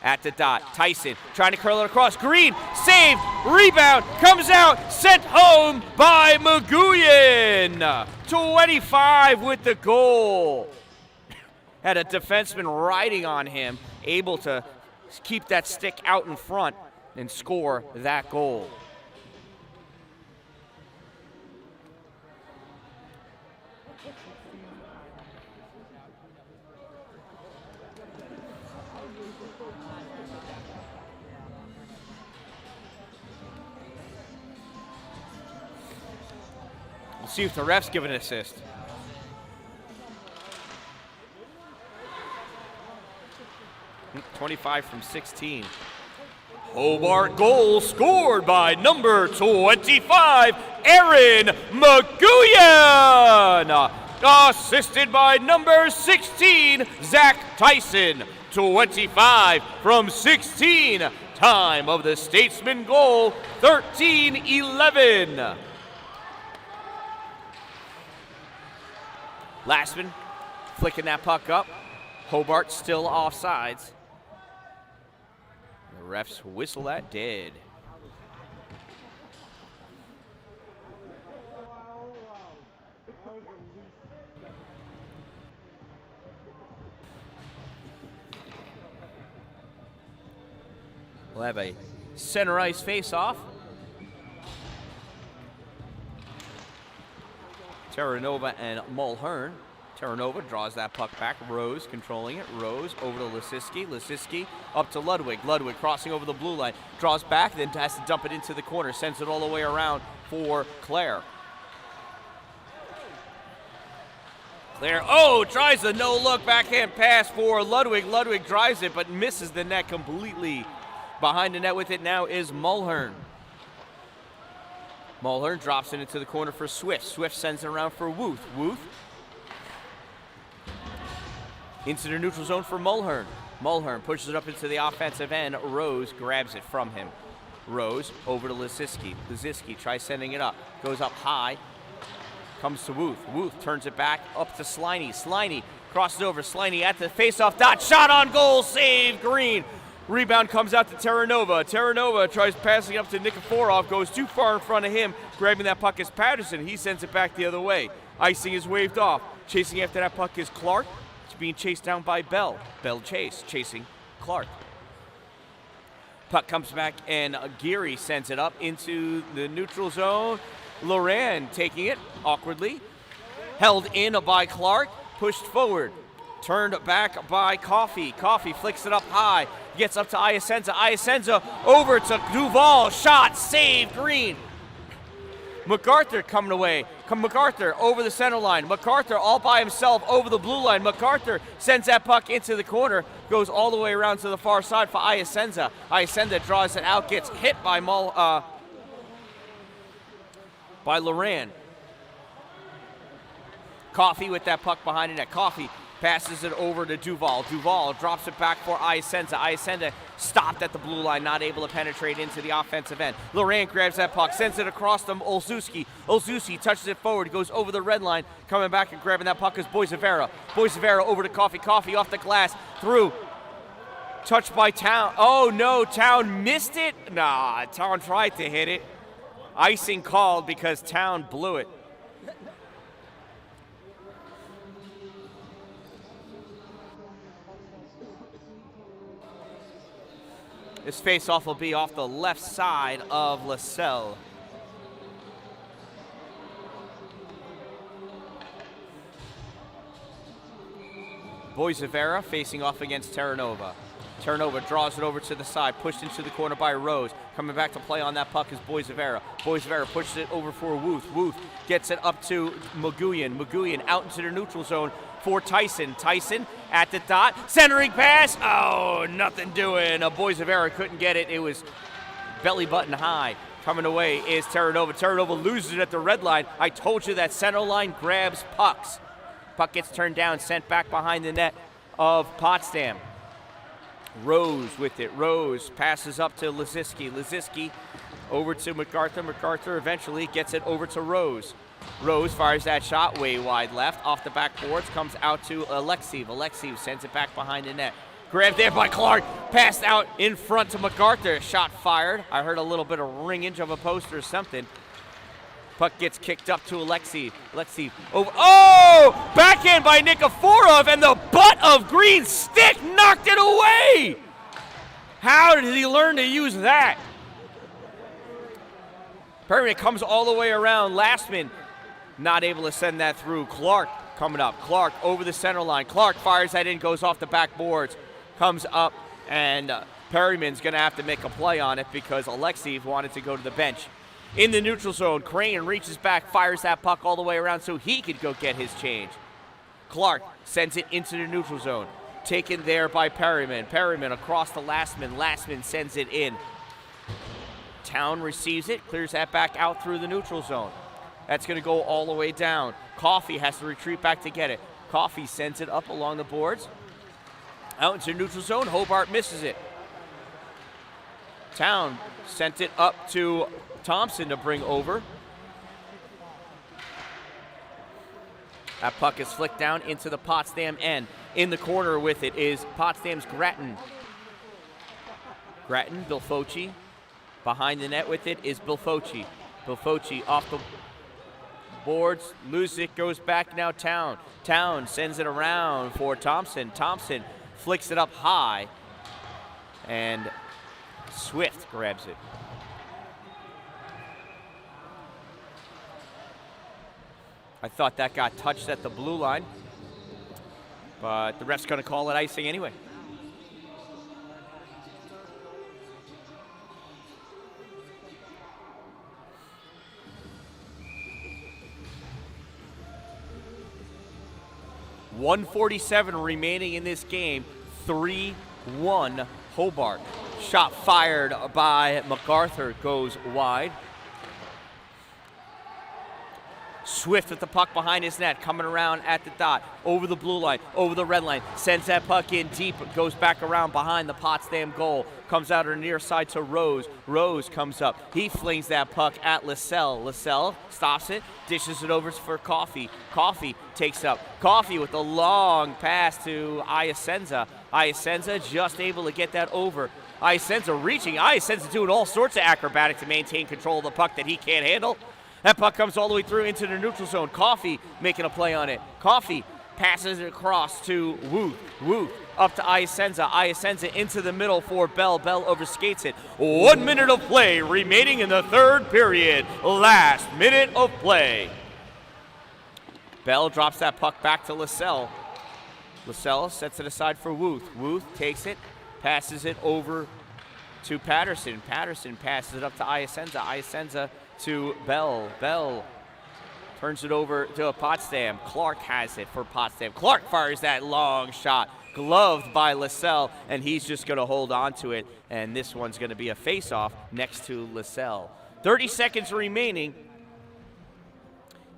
At the dot, Tyson trying to curl it across. Green, saved, rebound, comes out, sent home by Maguian. 25 with the goal. Had a defenseman riding on him, able to keep that stick out in front and score that goal. See if the refs give an assist. .25 from 16. Hobart goal scored by number 25, Aaron McGuyan. Assisted by number 16, Zach Tyson. 25 from 16. Time of the Statesman goal, 13-11. Lastman flicking that puck up. Hobart still offsides. The refs whistle that dead. We'll have a center ice face-off. Terranova and Mulhern. Terranova draws that puck back. Rose controlling it. Rose over to Lisiski. Lisiski up to Ludwig. Ludwig crossing over the blue line. Draws back, then has to dump it into the corner. Sends it all the way around for Claire. Claire, tries a no-look backhand pass for Ludwig. Ludwig drives it, but misses the net completely. Behind the net with it now is Mulhern. Mulhern drops it into the corner for Swift. Swift sends it around for Wuth. Wuth into the neutral zone for Mulhern. Mulhern pushes it up into the offensive end. Rose grabs it from him. Rose over to Lisiski. Lisiski tries sending it up. Goes up high. Comes to Wuth. Wuth turns it back up to Sliney. Sliney crosses over. Sliney at the faceoff dot. Shot on goal. Save Green. Rebound comes out to Terranova. Terranova tries passing up to Nikiforov, goes too far in front of him. Grabbing that puck is Patterson. He sends it back the other way. Icing is waved off. Chasing after that puck is Clark. It's being chased down by Bell. Bell chasing Clark. Puck comes back and Geary sends it up into the neutral zone. Loran taking it awkwardly. Held in by Clark. Pushed forward. Turned back by Coffey. Coffey flicks it up high. Gets up to Iasenza. Iasenza over to Duval. Shot. Save. Green. MacArthur coming away. MacArthur over the center line. MacArthur all by himself over the blue line. MacArthur sends that puck into the corner. Goes all the way around to the far side for Iasenza. Iasenza draws it out. Gets hit by Loran. Coffey with that puck behind the net. Coffey passes it over to Duval. Duval drops it back for Iasenza. Iasenza stopped at the blue line, not able to penetrate into the offensive end. Loran grabs that puck, sends it across to Olszewski. Olszewski touches it forward, goes over the red line. Coming back and grabbing that puck is Boisevera. Boisevera over to Coffey. Coffey off the glass, through. Touched by Town. Oh no, Town missed it? Nah, Town tried to hit it. Icing called because Town blew it. This face-off will be off the left side of LaSalle. Boisevera facing off against Terranova. Terranova draws it over to the side, pushed into the corner by Rose. Coming back to play on that puck is Boisevera. Boisevera pushes it over for Wuth. Wuth gets it up to McGuyan. McGuyan out into the neutral zone for Tyson. Tyson at the dot. Centering pass. Oh, nothing doing. Boisevera couldn't get it. It was belly button high. Coming away is Terranova. Terranova loses it at the red line. I told you that center line grabs pucks. Puck gets turned down, sent back behind the net of Potsdam. Rose with it. Rose passes up to Lisiski. Lisiski over to MacArthur. MacArthur eventually gets it over to Rose. Rose fires that shot way wide left. Off the backboards, comes out to Alexiev. Alexiev sends it back behind the net. Grabbed there by Clark. Passed out in front to MacArthur. Shot fired. I heard a little bit of ringage of a post or something. Puck gets kicked up to Alexiev. Alexiev over. Oh! Backhand by Nikiforov, and the butt of Green's stick knocked it away! How did he learn to use that? Perryman comes all the way around. Lastman not able to send that through. Clark coming up. Clark over the center line. Clark fires that in, goes off the backboards. Comes up, and Perryman's going to have to make a play on it because Alexiev wanted to go to the bench. In the neutral zone, Crane reaches back, fires that puck all the way around so he could go get his change. Clark sends it into the neutral zone. Taken there by Perryman. Perryman across to Lastman. Lastman sends it in. Town receives it, clears that back out through the neutral zone. That's going to go all the way down. Coffee has to retreat back to get it. Coffee sends it up along the boards. Out into neutral zone. Hobart misses it. Town sent it up to Thompson to bring over. That puck is flicked down into the Potsdam end. In the corner with it is Potsdam's Grattan. Grattan, Bilfocci. Behind the net with it is Bilfocci. Bilfocci off the boards, loses it, goes back now Town. Town sends it around for Thompson. Thompson flicks it up high, and Swift grabs it. I thought that got touched at the blue line, but the ref's going to call it icing anyway. .147 remaining in this game, 3-1 Hobart. Shot fired by MacArthur goes wide. Swift with the puck behind his net, coming around at the dot, over the blue line, over the red line, sends that puck in deep, goes back around behind the Potsdam goal, comes out on the near side to Rose. Rose comes up, he flings that puck at Lascelles. Lascelles stops it, dishes it over for Coffee. Coffee takes up. Coffee with a long pass to Iasenza. Iasenza just able to get that over. Iasenza reaching. Iasenza doing all sorts of acrobatics to maintain control of the puck that he can't handle. That puck comes all the way through into the neutral zone. Coffee making a play on it. Coffee passes it across to Wooth. Wooth up to Iasenza. Iasenza into the middle for Bell. Bell overskates it. 1 minute of play remaining in the third period. Last minute of play. Bell drops that puck back to Lascelles. Lascelles sets it aside for Wooth. Wooth takes it, passes it over to Patterson. Patterson passes it up to Iasenza. Iasenza to Bell. Bell turns it over to Potsdam. Clark has it for Potsdam. Clark fires that long shot, gloved by Lascelles, and he's just going to hold on to it, and this one's going to be a face-off next to Lascelles. 30 seconds remaining,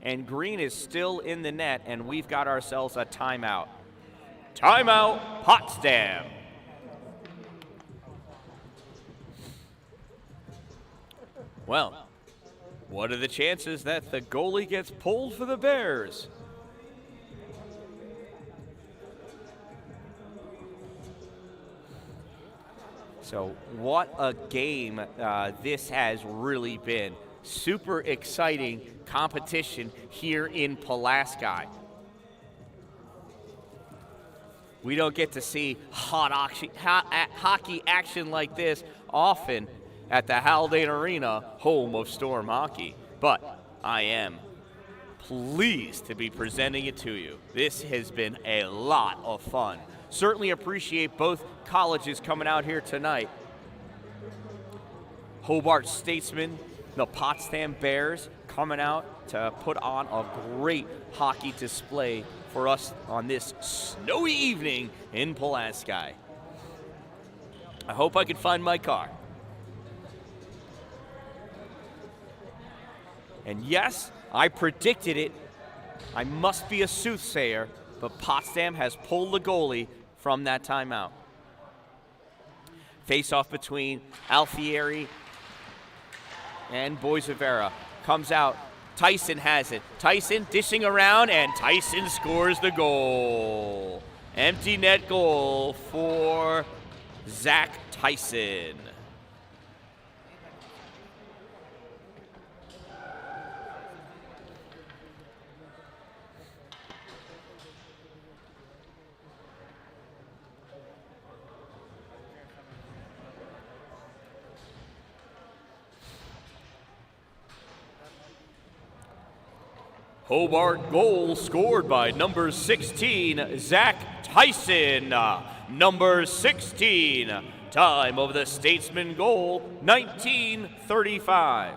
and Green is still in the net, and we've got ourselves a timeout. Timeout, Potsdam. Well, what are the chances that the goalie gets pulled for the Bears? So what a game this has really been. Super exciting competition here in Pulaski. We don't get to see hockey action like this often at the Haldane Arena, home of Storm Hockey. But I am pleased to be presenting it to you. This has been a lot of fun. Certainly appreciate both colleges coming out here tonight. Hobart Statesman, the Potsdam Bears coming out to put on a great hockey display for us on this snowy evening in Pulaski. I hope I can find my car. And yes, I predicted it. I must be a soothsayer, but Potsdam has pulled the goalie from that timeout. Face-off between Alfieri and Boisevera. Comes out. Tyson has it. Tyson dishing around, and Tyson scores the goal. Empty net goal for Zach Tyson. Hobart goal scored by number 16, Zach Tyson. Number 16, time of the Statesman goal, 1935.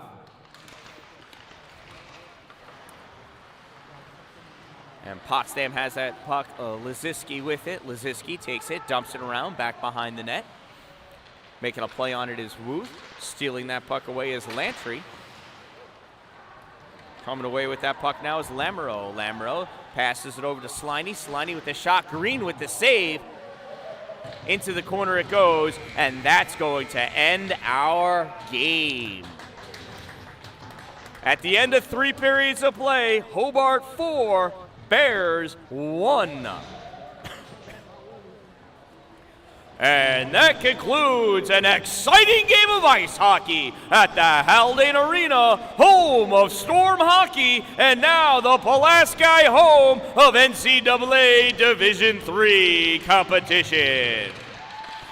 And Potsdam has that puck, Liziski with it. Liziski takes it, dumps it around, back behind the net. Making a play on it is Wooth. Stealing that puck away is Lantry. Coming away with that puck now is Lamoureux. Lamoureux passes it over to Sliney. Sliney with the shot. Green with the save. Into the corner it goes, and that's going to end our game. At the end of 3 periods of play, Hobart 4, Bears 1. And that concludes an exciting game of ice hockey at the Haldane Arena, home of Storm Hockey, and now the Pulaski home of NCAA Division III competition.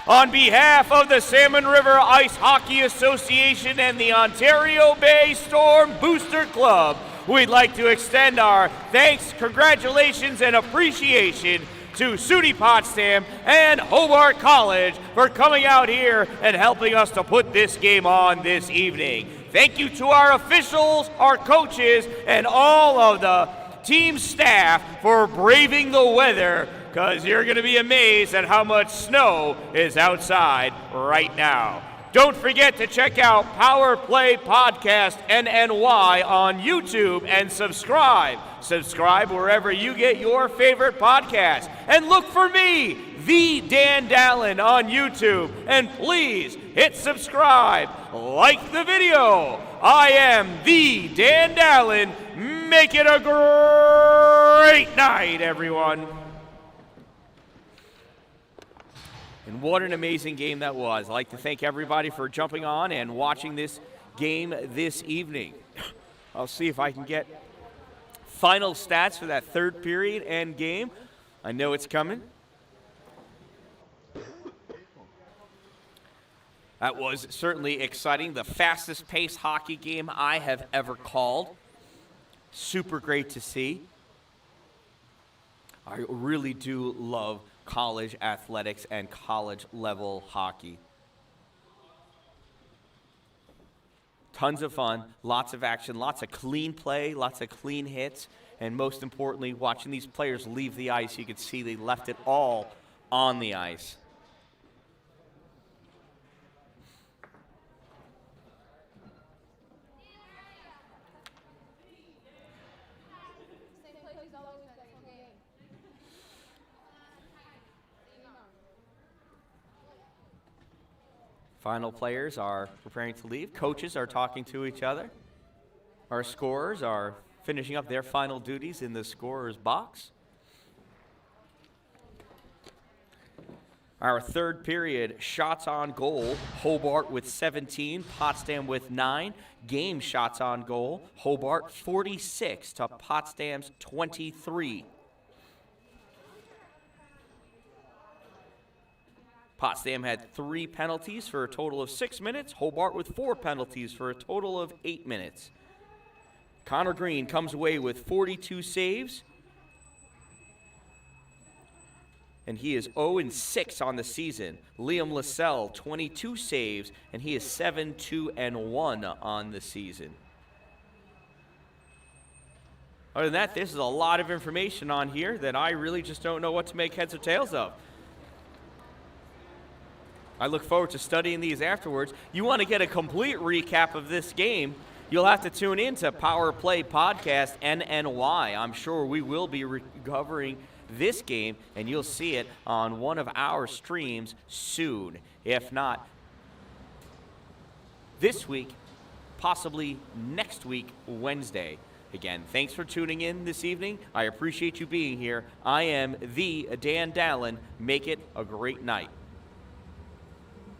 On behalf of the Salmon River Ice Hockey Association and the Ontario Bay Storm Booster Club, we'd like to extend our thanks, congratulations, and appreciation to SUNY Potsdam and Hobart College for coming out here and helping us to put this game on this evening. Thank you to our officials, our coaches, and all of the team staff for braving the weather, because you're going to be amazed at how much snow is outside right now. Don't forget to check out Power Play Podcast NNY on YouTube and subscribe. Subscribe wherever you get your favorite podcast. And look for me, the Dan Dallin, on YouTube. And please hit subscribe. Like the video. I am the Dan Dallin. Make it a great night, everyone. And what an amazing game that was. I'd like to thank everybody for jumping on and watching this game this evening. I'll see if I can get final stats for that 3rd period and game. I know it's coming. That was certainly exciting. The fastest paced hockey game I have ever called. Super great to see. I really do love college athletics and college level hockey. Tons of fun, lots of action, lots of clean play, lots of clean hits, and most importantly, watching these players leave the ice, you can see they left it all on the ice. Final players are preparing to leave. Coaches are talking to each other. Our scorers are finishing up their final duties in the scorer's box. Our 3rd period, shots on goal, Hobart with 17, Potsdam with 9. Game shots on goal, Hobart 46 to Potsdam's 23. Potsdam had 3 penalties for a total of 6 minutes. Hobart with 4 penalties for a total of 8 minutes. Connor Green comes away with 42 saves. And he is 0-6 on the season. Liam Lassell, 22 saves, and he is 7-2-1 on the season. Other than that, this is a lot of information on here that I really just don't know what to make heads or tails of. I look forward to studying these afterwards. You want to get a complete recap of this game, you'll have to tune in to Power Play Podcast NNY. I'm sure we will be covering this game, and you'll see it on one of our streams soon. If not this week, possibly next week, Wednesday. Again, thanks for tuning in this evening. I appreciate you being here. I am the Dan Dallin. Make it a great night.